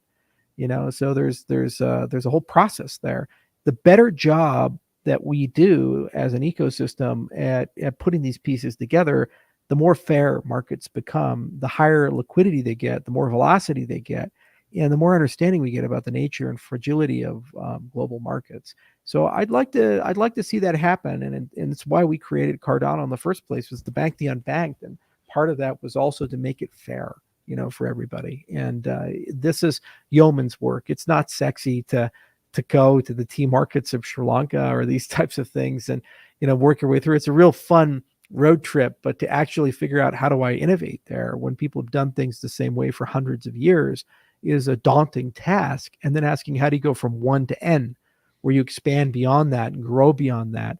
So there's a whole process there. The better job that we do as an ecosystem at putting these pieces together, the more fair markets become, the higher liquidity they get, the more velocity they get, and the more understanding we get about the nature and fragility of global markets. So I'd like to see that happen, and it's why we created Cardano in the first place, was to bank the unbanked, and part of that was also to make it fair, for everybody. And this is yeoman's work. It's not sexy to go to the tea markets of Sri Lanka or these types of things and work your way through. It's a real fun road trip, but to actually figure out how do I innovate there when people have done things the same way for hundreds of years is a daunting task. And then asking, how do you go from 1 to N, where you expand beyond that and grow beyond that?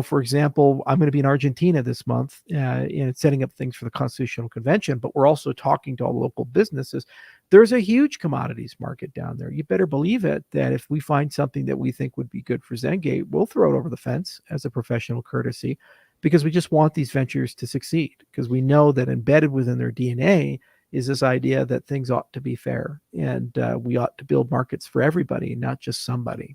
For example, I'm going to be in Argentina this month and setting up things for the Constitutional Convention, but we're also talking to all the local businesses. There's a huge commodities market down there. You better believe it, that if we find something that we think would be good for ZenGate, we'll throw it over the fence as a professional courtesy, because we just want these ventures to succeed, because we know that embedded within their DNA is this idea that things ought to be fair, and we ought to build markets for everybody, not just somebody.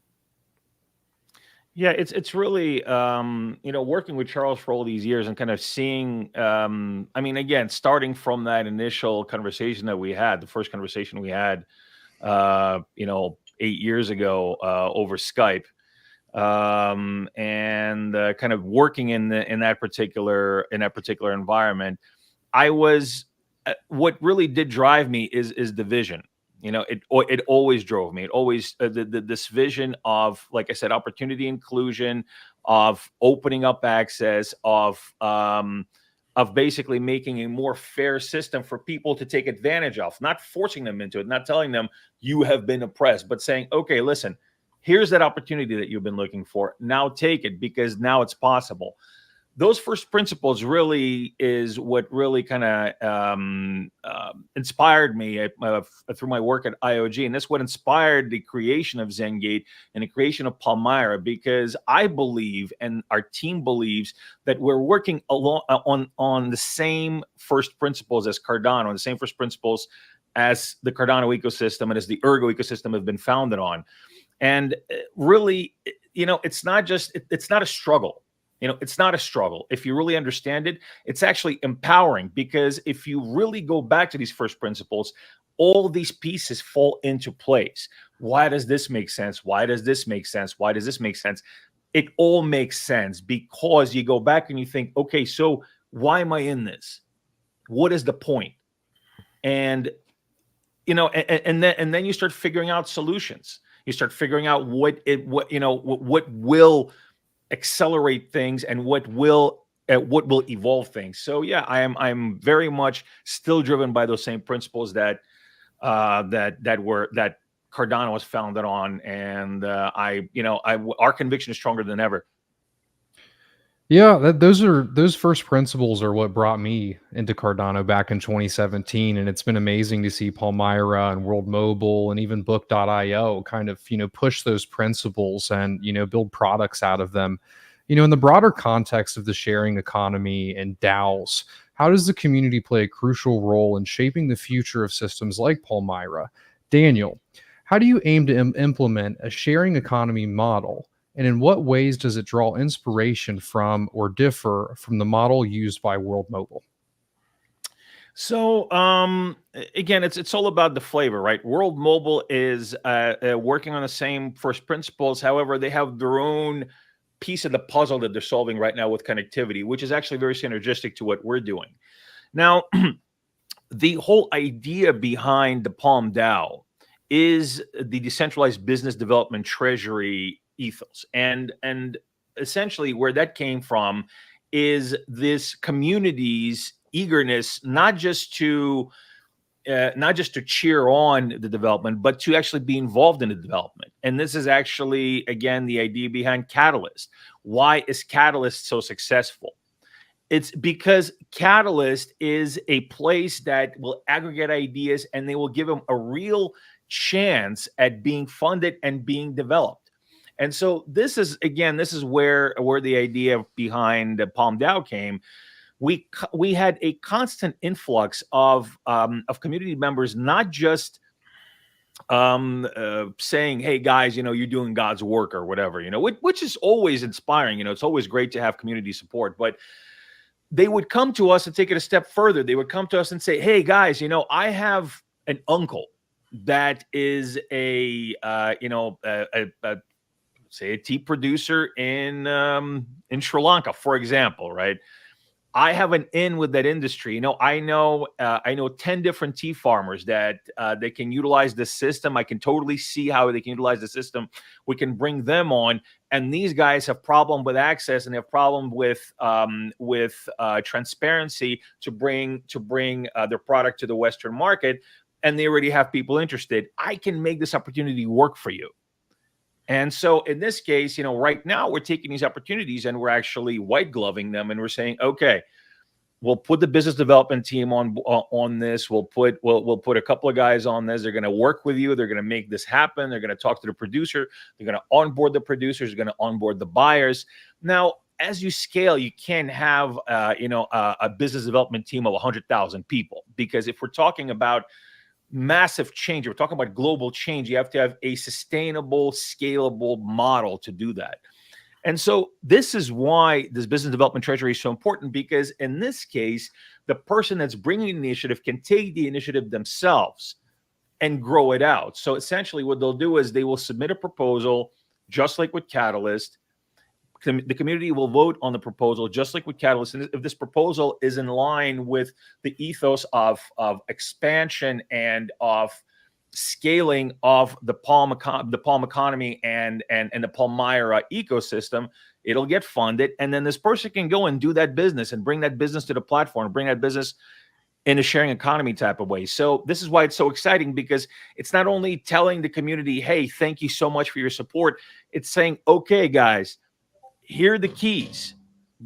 Yeah, it's really working with Charles for all these years and kind of seeing. Again, starting from that initial conversation that we had, the first conversation we had, 8 years ago over Skype, and kind of working in that particular environment. What really did drive me is the vision. It always drove me. It always this vision of, like I said, opportunity, inclusion, of opening up access, of basically making a more fair system for people to take advantage of, not forcing them into it, not telling them you have been oppressed, but saying, okay, listen, here's that opportunity that you've been looking for. Now take it, because now it's possible. Those first principles really is what really kind of inspired me through my work at IOG. And that's what inspired the creation of ZenGate and the creation of Palmyra, because I believe, and our team believes, that we're working on the same first principles as Cardano, and the same first principles as the Cardano ecosystem and as the Ergo ecosystem have been founded on. And really, it's not a struggle. It's not a struggle. If you really understand it, it's actually empowering, because if you really go back to these first principles, all these pieces fall into place. Why does this make sense? Why does this make sense? Why does this make sense? It all makes sense because you go back and you think, okay, so why am I in this? What is the point? And and then you start figuring out solutions. You start figuring out what will accelerate things and what will evolve things. So yeah, I'm very much still driven by those same principles that Cardano was founded on, and our conviction is stronger than ever. Yeah, those first principles are what brought me into Cardano back in 2017, and it's been amazing to see Palmyra and World Mobile and even Book.io kind of push those principles and build products out of them. In the broader context of the sharing economy and DAOs, how does the community play a crucial role in shaping the future of systems like Palmyra? Daniel, how do you aim to implement a sharing economy model? And in what ways does it draw inspiration from or differ from the model used by World Mobile? So again, it's all about the flavor, right? World Mobile is working on the same first principles. However, they have their own piece of the puzzle that they're solving right now with connectivity, which is actually very synergistic to what we're doing. Now, the whole idea behind the Palm DAO is the decentralized business development treasury ethos, and essentially where that came from is this community's eagerness not just to cheer on the development, but to actually be involved in the development. And this is actually, again, the idea behind Catalyst. Why is Catalyst so successful? It's because Catalyst is a place that will aggregate ideas, and they will give them a real chance at being funded and being developed. And so this is where the idea behind Palm DAO came. We had a constant influx of community members, not just saying, hey guys, you're doing God's work or whatever, which is always inspiring. It's always great to have community support, but they would come to us and take it a step further. They would come to us and say, hey guys, I have an uncle that is say a tea producer in Sri Lanka, for example, right? I have an in with that industry. I know 10 different tea farmers that they can utilize the system. I can totally see how they can utilize the system. We can bring them on, and these guys have problem with access and have problem with transparency to bring their product to the Western market, and they already have people interested. I can make this opportunity work for you. And so in this case, right now we're taking these opportunities and we're actually white gloving them, and we're saying, okay, we'll put the business development team on this. We'll put a couple of guys on this. They're going to work with you. They're going to make this happen. They're going to talk to the producer. They're going to onboard the producers. They're going to onboard the buyers. Now, as you scale, you can't have a business development team of 100,000 people, because if we're talking about massive change, we're talking about global change, you have to have a sustainable, scalable model to do that. And so this is why this business development treasury is so important, because in this case, the person that's bringing the initiative can take the initiative themselves and grow it out. So essentially what they'll do is they will submit a proposal, just like with Catalyst. The community will vote on the proposal, just like with Catalyst. And if this proposal is in line with the ethos of expansion and of scaling of the Palm economy and the Palmyra ecosystem, it'll get funded. And then this person can go and do that business and bring that business to the platform, bring that business in a sharing economy type of way. So this is why it's so exciting, because it's not only telling the community, hey, thank you so much for your support. It's saying, okay, guys, here are the keys.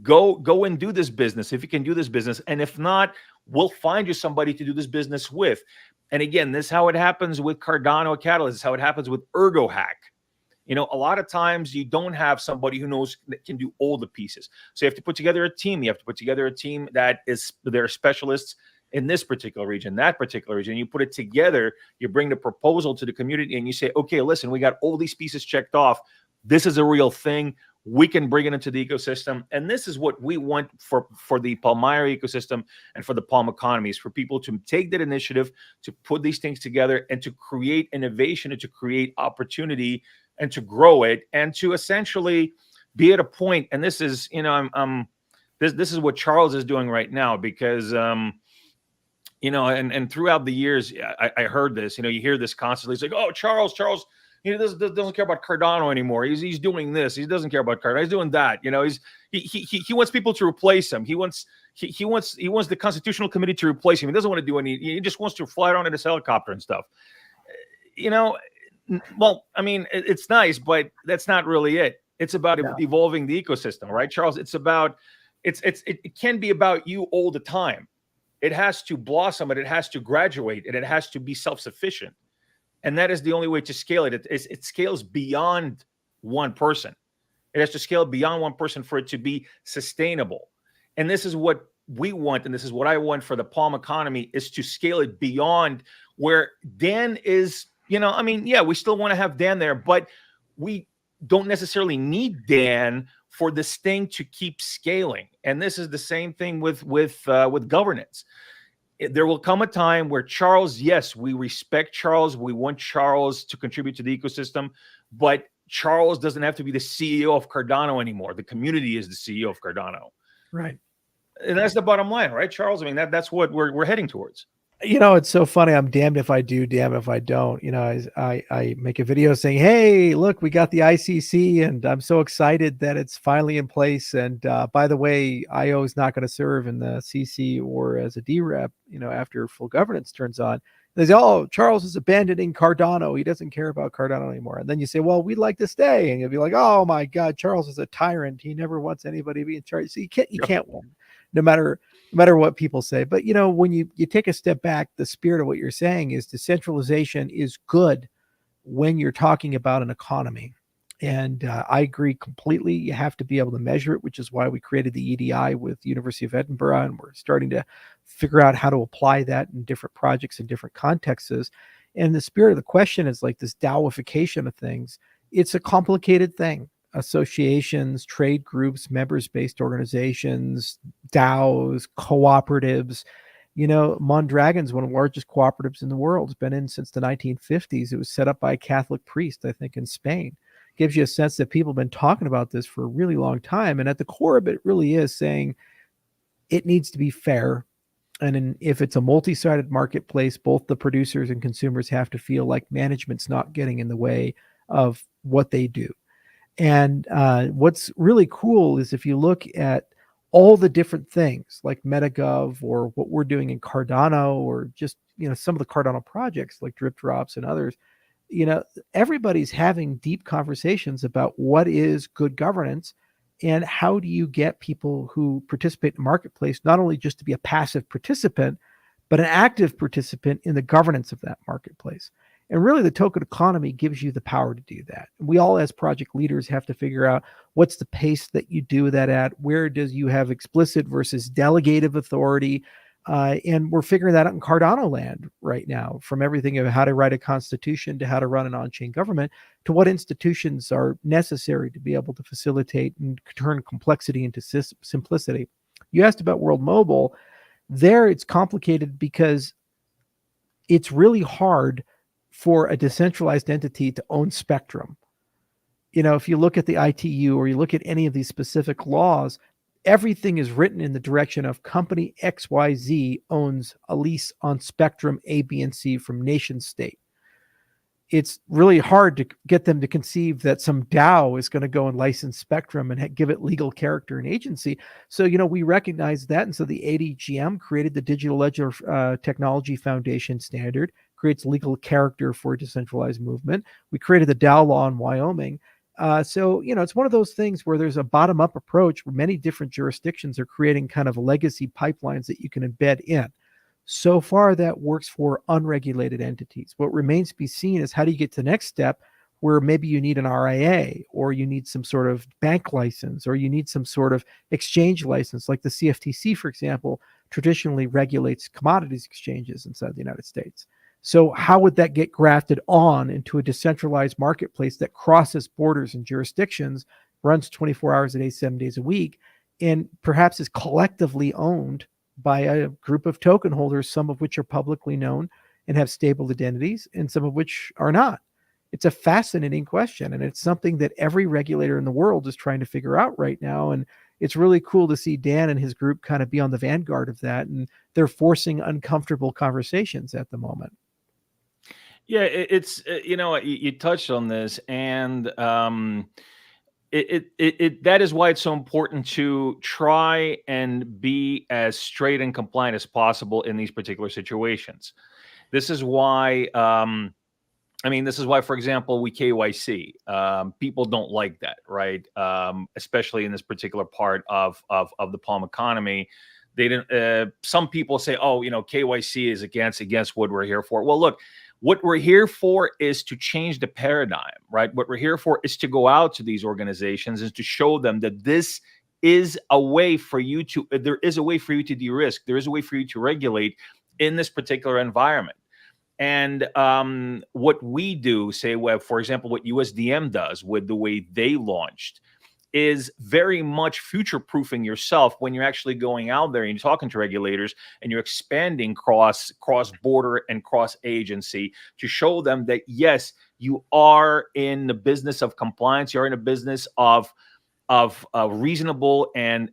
Go and do this business if you can do this business. And if not, we'll find you somebody to do this business with. And again, this is how it happens with Cardano Catalyst. This is how it happens with ErgoHack. A lot of times you don't have somebody who knows that can do all the pieces. So you have to put together a team. You have to put together a team that is, they're specialists in this particular region, that particular region. You put it together, you bring the proposal to the community, and you say, okay, listen, we got all these pieces checked off. This is a real thing. We can bring it into the ecosystem. And this is what we want for the Palmyra ecosystem and for the Palm economies, for people to take that initiative, to put these things together and to create innovation and to create opportunity and to grow it and to essentially be at a point. And this is, this is what Charles is doing right now, because, and throughout the years, I heard this, you hear this constantly. It's like, oh, Charles, he doesn't care about Cardano anymore. He's doing this. He doesn't care about Cardano. He's doing that. He wants people to replace him. He wants the Constitutional Committee to replace him. He doesn't want to do any. He just wants to fly around in his helicopter and stuff. Well, I mean, it's nice, but that's not really it. It's about evolving the ecosystem, right, Charles? It's about it can be about you all the time. It has to blossom, and it has to graduate, and it has to be self-sufficient. And that is the only way to scale it. It scales beyond one person. It has to scale beyond one person for it to be sustainable. And this is what we want, and this is what I want for the Palm economy, is to scale it beyond where Dan is. We still want to have Dan there, but we don't necessarily need Dan for this thing to keep scaling. And this is the same thing with governance. There will come a time where Charles, yes, we respect Charles. We want Charles to contribute to the ecosystem, but Charles doesn't have to be the CEO of Cardano anymore. The community is the CEO of Cardano. Right. And that's the bottom line, right, Charles? I mean, that's what we're heading towards. It's so funny. I'm damned if I do, damned if I don't. I make a video saying, hey, look, we got the ICC, and I'm so excited that it's finally in place. And by the way, IO is not going to serve in the CC or as a DREP, after full governance turns on. They say, oh, Charles is abandoning Cardano. He doesn't care about Cardano anymore. And then you say, well, we'd like to stay. And you'll be like, oh my God, Charles is a tyrant. He never wants anybody to be in charge. So you can't win, no matter what people say. But when you take a step back, the spirit of what you're saying is decentralization is good when you're talking about an economy. And I agree completely. You have to be able to measure it, which is why we created the EDI with the University of Edinburgh, and we're starting to figure out how to apply that in different projects in different contexts. And the spirit of the question is like this Dowification of things. It's a complicated thing. Associations, trade groups, members-based organizations, DAOs, cooperatives. Mondragon's one of the largest cooperatives in the world. It's been in since the 1950s. It was set up by a Catholic priest, I think, in Spain. Gives you a sense that people have been talking about this for a really long time. And at the core of it really is saying it needs to be fair. And if it's a multi-sided marketplace, both the producers and consumers have to feel like management's not getting in the way of what they do. And what's really cool is if you look at all the different things like MetaGov or what we're doing in Cardano or just, some of the Cardano projects like Drip Drops and others, everybody's having deep conversations about what is good governance and how do you get people who participate in the marketplace, not only just to be a passive participant, but an active participant in the governance of that marketplace. And really the token economy gives you the power to do that. We all as project leaders have to figure out what's the pace that you do that at, where does you have explicit versus delegative authority, and we're figuring that out in Cardano land right now, from everything of how to write a constitution to how to run an on-chain government to what institutions are necessary to be able to facilitate and turn complexity into simplicity. You asked about World Mobile. There it's complicated because it's really hard for a decentralized entity to own spectrum. If you look at the ITU or you look at any of these specific laws, everything is written in the direction of company XYZ owns a lease on spectrum A, B, and C from nation state. It's really hard to get them to conceive that some DAO is going to go and license spectrum and give it legal character and agency. So, we recognize that. And so the ADGM created the Digital Ledger Technology Foundation standard, creates legal character for a decentralized movement. We created the DAO law in Wyoming. So, it's one of those things where there's a bottom-up approach where many different jurisdictions are creating kind of legacy pipelines that you can embed in. So far, that works for unregulated entities. What remains to be seen is how do you get to the next step where maybe you need an RIA or you need some sort of bank license or you need some sort of exchange license, like the CFTC, for example, traditionally regulates commodities exchanges inside the United States. So how would that get grafted on into a decentralized marketplace that crosses borders and jurisdictions, runs 24 hours a day, 7 days a week, and perhaps is collectively owned by a group of token holders, some of which are publicly known and have stable identities, and some of which are not? It's a fascinating question, and it's something that every regulator in the world is trying to figure out right now. And it's really cool to see Dan and his group kind of be on the vanguard of that, and they're forcing uncomfortable conversations at the moment. Yeah, it's you touched on this, and that is why it's so important to try and be as straight and compliant as possible in these particular situations. This is why, this is why, for example, we KYC. People don't like that, right? Especially in this particular part of the Palm economy. They didn't. Some people say, "Oh, KYC is against what we're here for." Well, look. What we're here for is to change the paradigm, right? What we're here for is to go out to these organizations and to show them that this is a way for you to, there is a way for you to de-risk. There is a way for you to regulate in this particular environment. And what we do, say, well, for example, what USDM does with the way they launched is very much future-proofing yourself when you're actually going out there and you're talking to regulators and you're expanding cross-border and cross-agency to show them that, yes, you are in the business of compliance, you're in a business of reasonable and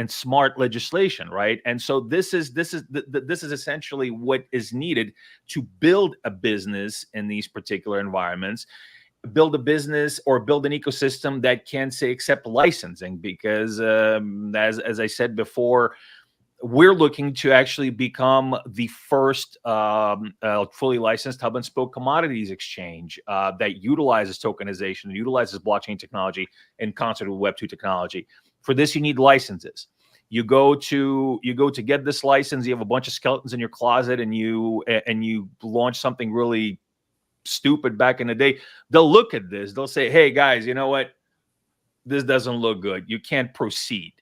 smart legislation, right? And so this is essentially what is needed to build a business in these particular environments. Build a business or build an ecosystem that can, say, accept licensing, because as I said before, we're looking to actually become the first fully licensed hub and spoke commodities exchange that utilizes tokenization, utilizes blockchain technology in concert with Web2 technology. For this, you need licenses. You go to get this license. You have a bunch of skeletons in your closet, and you launch something really stupid back in the day, they'll look at this. They'll say, hey, guys, you know what? This doesn't look good. You can't proceed.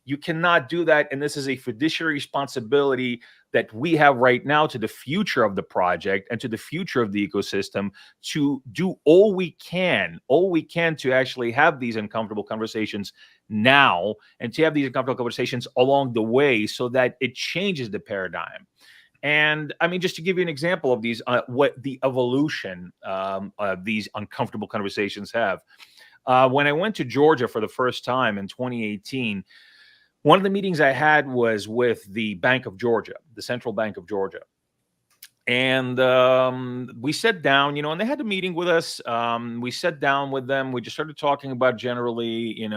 You cannot do that. And this is a fiduciary responsibility that we have right now to the future of the project and to the future of the ecosystem to do all we can to actually have these uncomfortable conversations now and to have these uncomfortable conversations along the way so that it changes the paradigm. And I mean, just to give you an example of these, what the evolution of these uncomfortable conversations have. When I went to Georgia for the first time in 2018, one of the meetings I had was with the Bank of Georgia, the Central Bank of Georgia. And we sat down, and they had a meeting with us. We sat down with them. We just started talking about generally,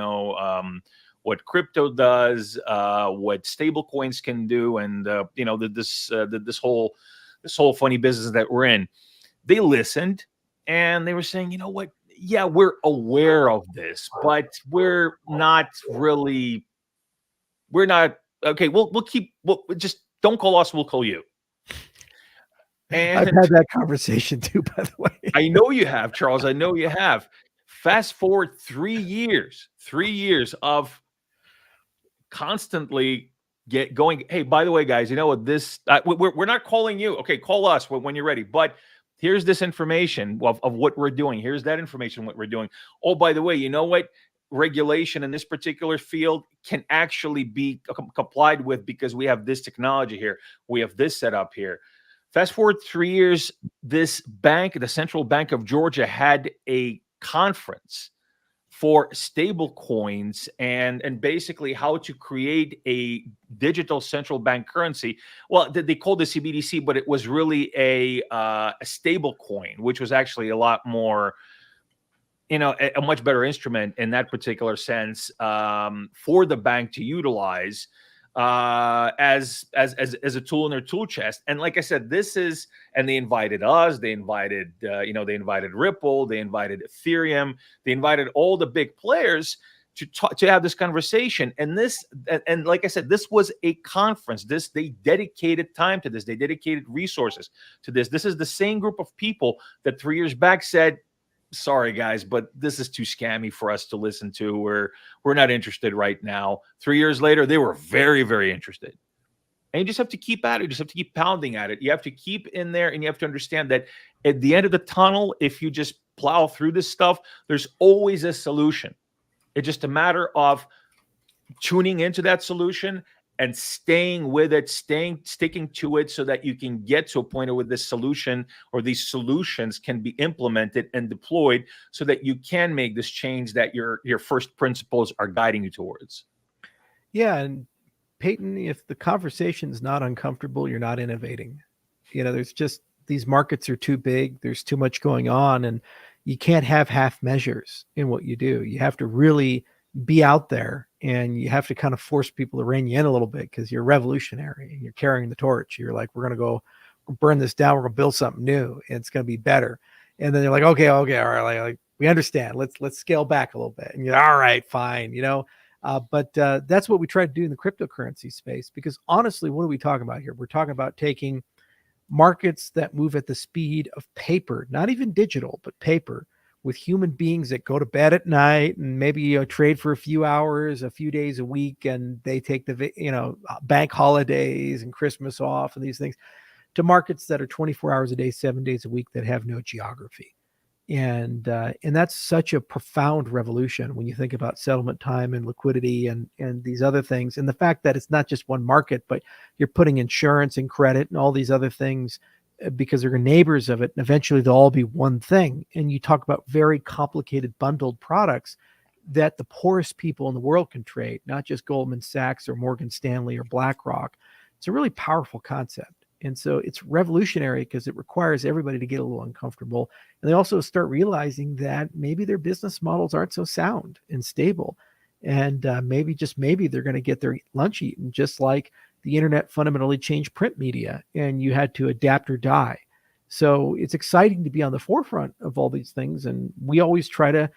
what crypto does, what stable coins can do, and this whole funny business that we're in. They listened and they were saying, you know what? Yeah, we're aware of this, but we're not okay. We'll just don't call us. We'll call you. And I've had that conversation too, by the way. I know you have, Charles. I know you have. Fast forward 3 years of constantly going. Hey, by the way, guys, you know what? This we're not calling you. Okay, call us when you're ready. But here's this information of what we're doing. Here's that information, what we're doing. Oh, by the way, you know what? Regulation in this particular field can actually be complied with because we have this technology here. We have this set up here. Fast forward 3 years, this bank, the Central Bank of Georgia, had a conference for stable coins and basically how to create a digital central bank currency. Well, they called it CBDC, but it was really a stable coin, which was actually a lot more, a much better instrument in that particular sense for the bank to utilize as a tool in their tool chest. And like I said, and they invited us, they invited Ripple, they invited Ethereum, they invited all the big players to have this conversation. And like I said, this was a conference. They dedicated time to this. They dedicated resources to this. This is the same group of people that 3 years back said, sorry guys, but this is too scammy for us to listen to. We're not interested right now. 3 years later, they were very, very interested. And you just have to keep at it. You just have to keep pounding at it. You have to keep in there, and you have to understand that at the end of the tunnel, if you just plow through this stuff, there's always a solution. It's just a matter of tuning into that solution and staying with it, sticking to it so that you can get to a point where this solution or these solutions can be implemented and deployed so that you can make this change that your first principles are guiding you towards. Yeah. And Peyton, if the conversation's not uncomfortable, you're not innovating. There's just, these markets are too big. There's too much going on, and you can't have half measures in what you do. You have to really be out there, and you have to kind of force people to rein you in a little bit because you're revolutionary and you're carrying the torch. You're like, we're going to go burn this down. We're going to build something new, and it's going to be better. And then they're like, okay, all right. Like, we understand. Let's scale back a little bit. And you're all right, fine. But that's what we try to do in the cryptocurrency space, because honestly, what are we talking about here? We're talking about taking markets that move at the speed of paper, not even digital, but paper, with human beings that go to bed at night and maybe trade for a few hours, a few days a week, and they take the bank holidays and Christmas off and these things, to markets that are 24 hours a day, 7 days a week, that have no geography. And that's such a profound revolution when you think about settlement time and liquidity and these other things, and the fact that it's not just one market, but you're putting insurance and credit and all these other things because they're neighbors of it, and eventually they'll all be one thing. And you talk about very complicated bundled products that the poorest people in the world can trade, not just Goldman Sachs or Morgan Stanley or BlackRock. It's a really powerful concept. And so it's revolutionary because it requires everybody to get a little uncomfortable. And they also start realizing that maybe their business models aren't so sound and stable. And maybe they're going to get their lunch eaten, just like the internet fundamentally changed print media and you had to adapt or die. So it's exciting to be on the forefront of all these things. And we always try to,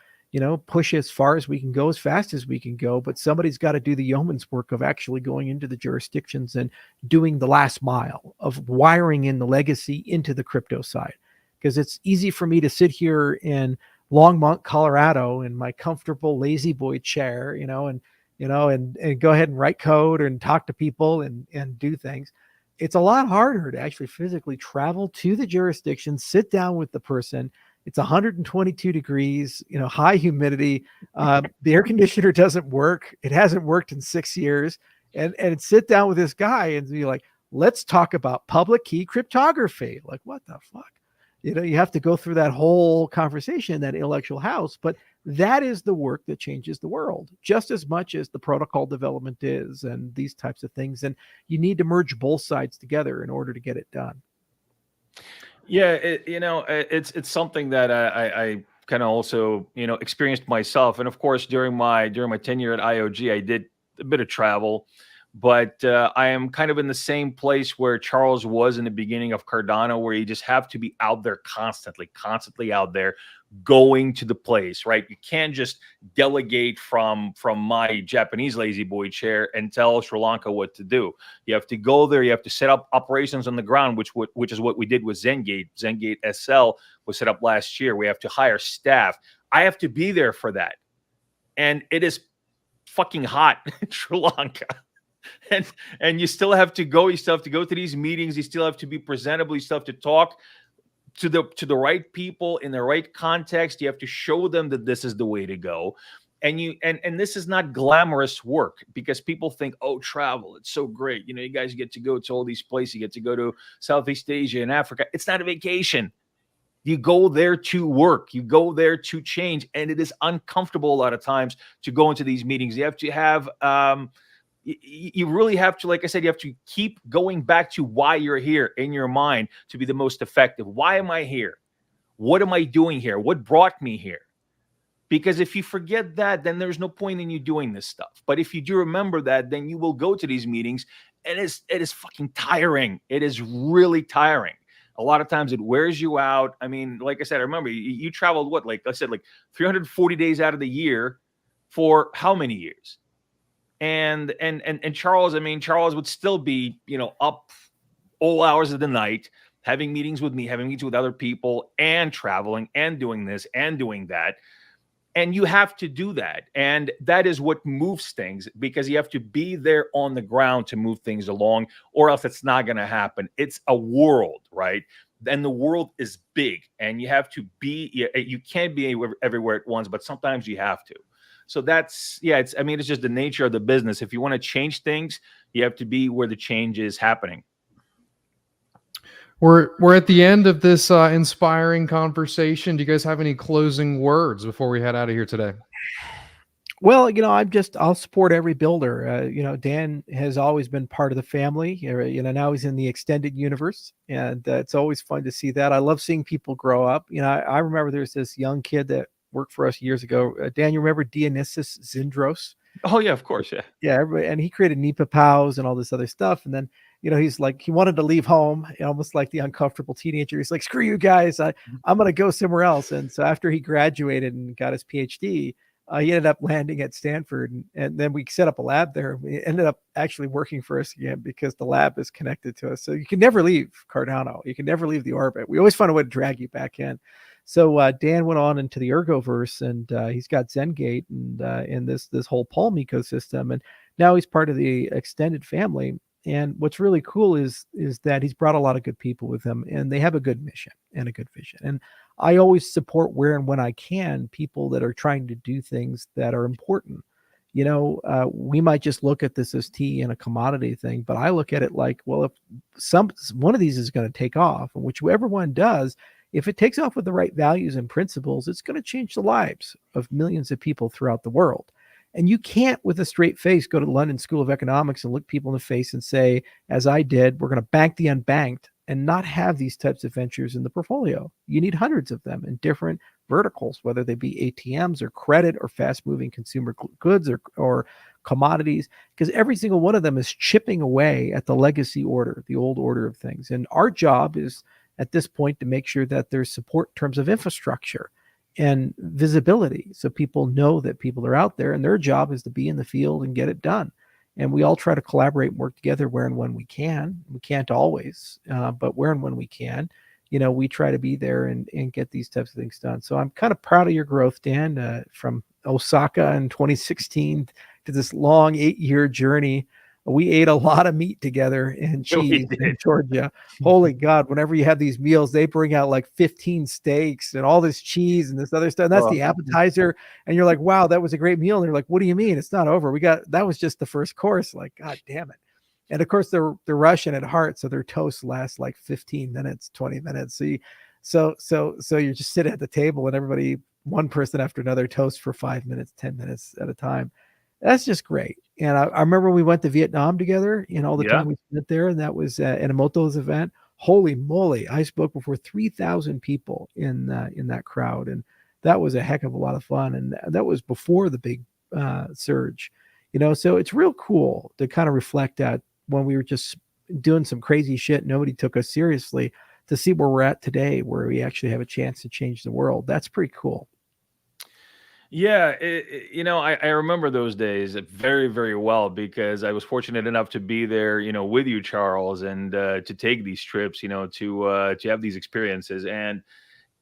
push as far as we can go, as fast as we can go, but somebody's got to do the yeoman's work of actually going into the jurisdictions and doing the last mile of wiring in the legacy into the crypto side. because it's easy for me to sit here in Longmont, Colorado, in my comfortable lazy boy chair, and go ahead and write code and talk to people and do things. It's a lot harder to actually physically travel to the jurisdiction, sit down with the person. It's 122 degrees, high humidity. The air conditioner doesn't work. It hasn't worked in 6 years. And sit down with this guy and be like, let's talk about public key cryptography. Like, what the fuck? You have to go through that whole conversation in that intellectual house. But that is the work that changes the world just as much as the protocol development is and these types of things. And you need to merge both sides together in order to get it done. Yeah, it's something that I kind of also experienced myself, and of course during my tenure at IOG, I did a bit of travel, but I am kind of in the same place where Charles was in the beginning of Cardano, where you just have to be out there constantly out there, going to the place, right? You can't just delegate from my Japanese lazy boy chair and tell Sri Lanka what to do. You have to go there. You have to set up operations on the ground, which is what we did with ZenGate. ZenGate SL was set up last year. We have to hire staff. I have to be there for that, and it is fucking hot in Sri Lanka. And you still have to go. You still have to go to these meetings. You still have to be presentable. You still have to talk to the right people in the right context. You have to show them that this is the way to go. And this is not glamorous work, because people think, oh, travel, it's so great. You guys get to go to all these places. You get to go to Southeast Asia and Africa. It's not a vacation. You go there to work. You go there to change. And it is uncomfortable a lot of times to go into these meetings. You have to have you really have to, like I said, you have to keep going back to why you're here in your mind to be the most effective. Why am I here? What am I doing here? What brought me here? Because if you forget that, then there's no point in you doing this stuff. But if you do remember that, then you will go to these meetings, and it is fucking tiring. It is really tiring. A lot of times it wears you out. I mean, like I said, I remember you traveled, what, like I said, like 340 days out of the year for how many years? And Charles, I mean, Charles would still be, up all hours of the night, having meetings with me, having meetings with other people, and traveling and doing this and doing that. And you have to do that. And that is what moves things, because you have to be there on the ground to move things along, or else it's not going to happen. It's a world, right? And the world is big, and you have to be, you can't be everywhere at once, but sometimes you have to. So that's, it's just the nature of the business. If you want to change things, you have to be where the change is happening. We're at the end of this inspiring conversation. Do you guys have any closing words before we head out of here today? Well, I'll support every builder. Dan has always been part of the family. Now he's in the extended universe, and it's always fun to see that. I love seeing people grow up. I remember there's this young kid that worked for us years ago. Dan, you remember Dionysus Zindros? Oh yeah, of course, yeah. Yeah, and he created NEPA POWs and all this other stuff. And then, he's like, he wanted to leave home, almost like the uncomfortable teenager. He's like, screw you guys, I'm going to go somewhere else. And so after he graduated and got his PhD, he ended up landing at Stanford. And then we set up a lab there. We ended up actually working for us again, because the lab is connected to us. So you can never leave Cardano. You can never leave the orbit. We always find a way to drag you back in. So Dan went on into the Ergoverse, and he's got ZenGate and in this whole Palm ecosystem, and now he's part of the extended family. And what's really cool is that he's brought a lot of good people with him, and they have a good mission and a good vision. And I always support, where and when I can, people that are trying to do things that are important. We might just look at this as tea and a commodity thing, but I look at it like, well, if one of these is going to take off, and whichever one does, if it takes off with the right values and principles, it's going to change the lives of millions of people throughout the world. And you can't, with a straight face, go to the London School of Economics and look people in the face and say, as I did, we're going to bank the unbanked, and not have these types of ventures in the portfolio. You need hundreds of them in different verticals, whether they be ATMs or credit or fast-moving consumer goods or commodities, because every single one of them is chipping away at the legacy order, the old order of things. And our job is, at this point, to make sure that there's support in terms of infrastructure and visibility, so people know that people are out there, and their job is to be in the field and get it done. And we all try to collaborate and work together where and when we can. We can't always, but where and when we can. we try to be there and get these types of things done. So I'm kind of proud of your growth, Dan, from Osaka in 2016 to this long 8-year journey. We ate a lot of meat together and cheese in Georgia. Holy God, whenever you have these meals, they bring out like 15 steaks and all this cheese and this other stuff. And that's the appetizer. And you're like, wow, that was a great meal. And they're like, what do you mean? It's not over. That was just the first course. Like, God damn it. And of course they're Russian at heart. So their toast lasts like 15 minutes, 20 minutes. So you're just sitting at the table and everybody, one person after another, toast for 5 minutes, 10 minutes at a time. That's just great. And I remember we went to Vietnam together, all the time we spent there. And that was at Emoto's event. Holy moly. I spoke before 3,000 people in that crowd. And that was a heck of a lot of fun. And that was before the big surge, so it's real cool to kind of reflect at when we were just doing some crazy shit. Nobody took us seriously, to see where we're at today, where we actually have a chance to change the world. That's pretty cool. Yeah, I remember those days very, very well, because I was fortunate enough to be there, with you, Charles, and to take these trips, to have these experiences, and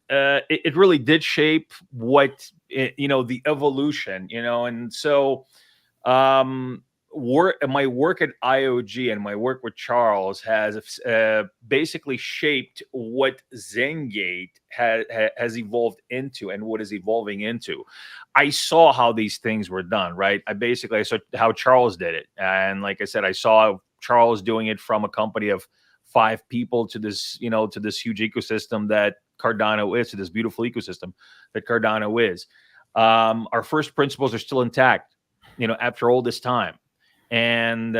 it really did shape what the evolution, and so my work at IOG and my work with Charles has basically shaped what ZenGate has evolved into and what is evolving into. I saw how these things were done, right? I saw how Charles did it. And like I said, I saw Charles doing it from a company of 5 people to this, to this huge ecosystem that Cardano is, to this beautiful ecosystem that Cardano is. Our first principles are still intact, after all this time. And,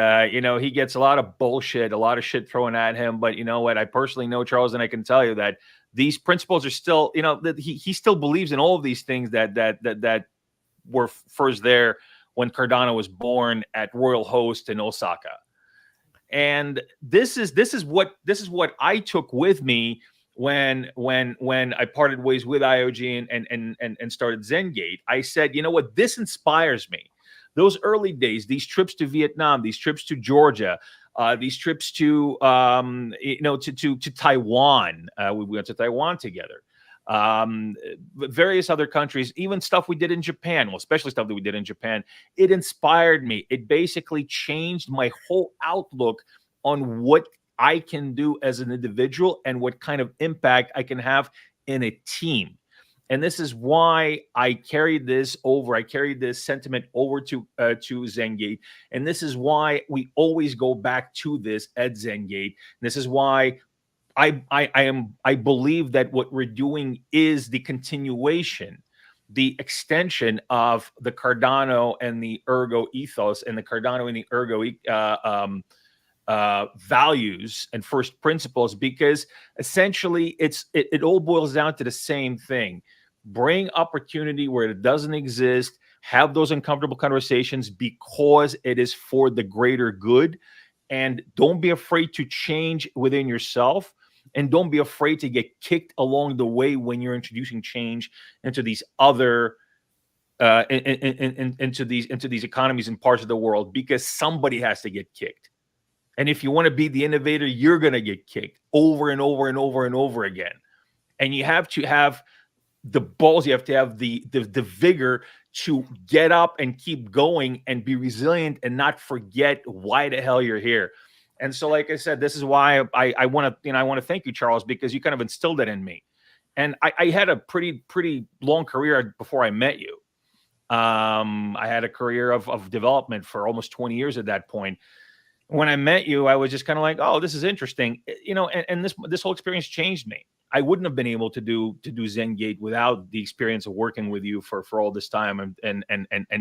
he gets a lot of bullshit, a lot of shit thrown at him. But you know what? I personally know Charles, and I can tell you that these principles are still, that he still believes in all of these things that were first there when Cardano was born at Royal Host in Osaka. And this is what I took with me when I parted ways with IOG and started ZenGate. I said, you know what? This inspires me. Those early days, these trips to Vietnam, these trips to Georgia, these trips to to Taiwan. We went to Taiwan together. Various other countries, even stuff we did in Japan, well, especially stuff that we did in Japan. It inspired me. It basically changed my whole outlook on what I can do as an individual and what kind of impact I can have in a team. And this is why I carried this over. I carried this sentiment over to ZenGate. And this is why we always go back to this at ZenGate. This is why I believe that what we're doing is the continuation, the extension of the Cardano and the Ergo ethos, and the Cardano and the Ergo values and first principles, because essentially it all boils down to the same thing. Bring opportunity where it doesn't exist. Have those uncomfortable conversations because it is for the greater good. And don't be afraid to change within yourself. And don't be afraid to get kicked along the way when you're introducing change into these other into these economies and parts of the world, because somebody has to get kicked. And if you want to be the innovator, you're going to get kicked over and over and over and over again. And you have to have the balls, you have to have the vigor to get up and keep going and be resilient and not forget why the hell you're here. And so, like I said, this is why I want to thank you, Charles, because you kind of instilled that in me. And I had a pretty long career before I met you. I had a career of development for almost 20 years at that point. When I met you, I was just kind of like, oh, this is interesting, and this whole experience changed me. I wouldn't have been able to do ZenGate without the experience of working with you for all this time, and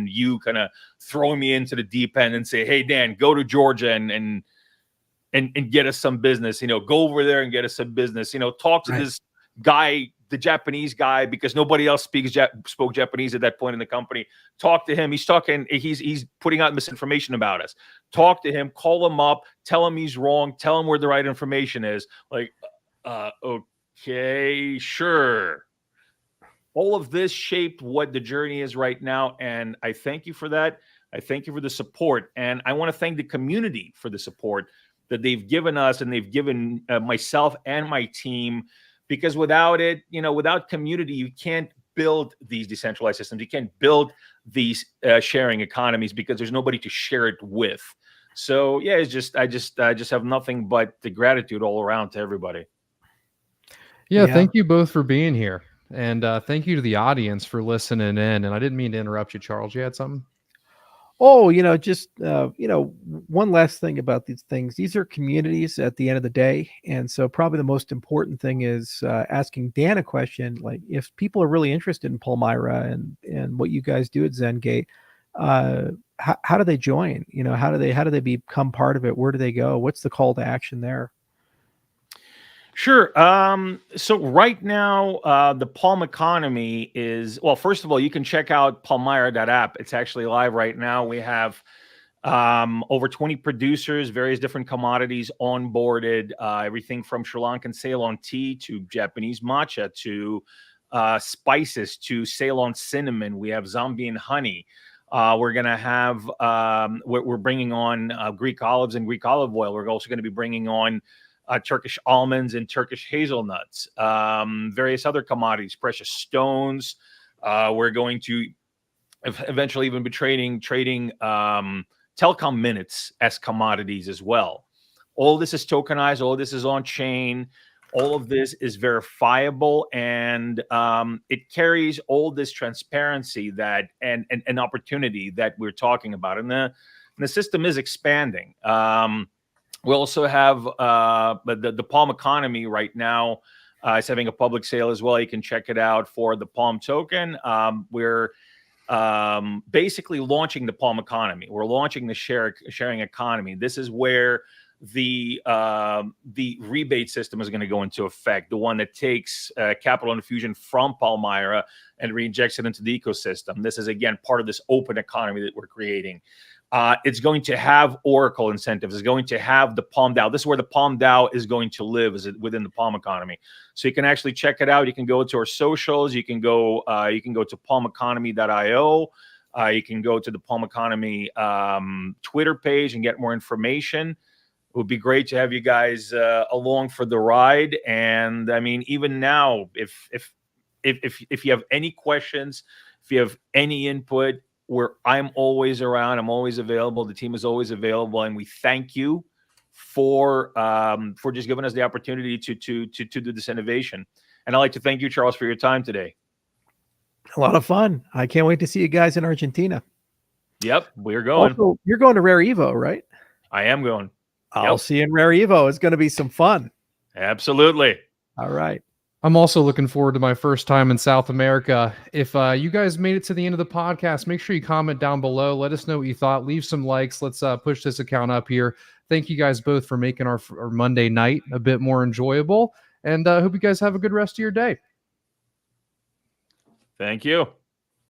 you kind of throwing me into the deep end and say, hey, Dan, go to Georgia and get us some business, go over there and get us some business, talk to this guy, the Japanese guy, because nobody else spoke Japanese at that point in the company. Talk to him. He's putting out misinformation about us. Talk to him, call him up, tell him he's wrong, tell him where the right information is. Like, okay, sure. All of this shaped what the journey is right now. And I thank you for that. I thank you for the support. And I want to thank the community for the support that they've given us, and they've given myself and my team because without it, without community, you can't build these decentralized systems. You can't build these sharing economies because there's nobody to share it with. So yeah, I just have nothing but the gratitude all around to everybody. Yeah, Yeah. thank you both for being here. And thank you to the audience for listening in. And I didn't mean to interrupt you, Charles. You had something? Oh, just one last thing about these things. These are communities at the end of the day, and so probably the most important thing is asking Dan a question. Like, if people are really interested in Palmyra and what you guys do at ZenGate, how do they join? How do they become part of it? Where do they go? What's the call to action there? Sure. So right now, the Palm economy is, well, first of all, you can check out Palmyra.app. It's actually live right now. We have over 20 producers, various different commodities onboarded, everything from Sri Lankan Ceylon tea to Japanese matcha to spices to Ceylon cinnamon. We have Zambian honey. We're going to have, we're bringing on Greek olives and Greek olive oil. We're also going to be bringing on Turkish almonds and Turkish hazelnuts, various other commodities, precious stones. We're going to eventually even be trading telecom minutes as commodities as well. All this is tokenized. All this is on chain. All of this is verifiable, and it carries all this transparency that and opportunity that we're talking about. And the system is expanding. We also have the Palm economy right now is having a public sale as well. You can check it out for the Palm token. We're basically launching the Palm economy. We're launching the sharing economy. This is where the rebate system is going to go into effect, the one that takes capital infusion from Palmyra and reinjects it into the ecosystem. This is, again, part of this open economy that we're creating. It's going to have Oracle incentives. It's going to have the Palm DAO. This is where the Palm DAO is going to live, is within the Palm economy. So you can actually check it out. You can go to our socials. You can go to palmeconomy.io. You can go to the Palm Economy Twitter page and get more information. It would be great to have you guys along for the ride. And I mean, even now, if you have any questions, if you have any input, I'm always around. I'm always available. The team is always available, and we thank you for just giving us the opportunity to do this innovation. And I'd like to thank you, Charles, for your time today. A lot of fun. I can't wait to see you guys in Argentina. Yep, we're going. Also, you're going to Rare Evo, right? I am going. I'll see you in Rare Evo. It's going to be some fun. Absolutely. All right. I'm also looking forward to my first time in South America. If you guys made it to the end of the podcast, make sure you comment down below. Let us know what you thought. Leave some likes. Let's push this account up here. Thank you guys both for making our Monday night a bit more enjoyable. And hope you guys have a good rest of your day. Thank you.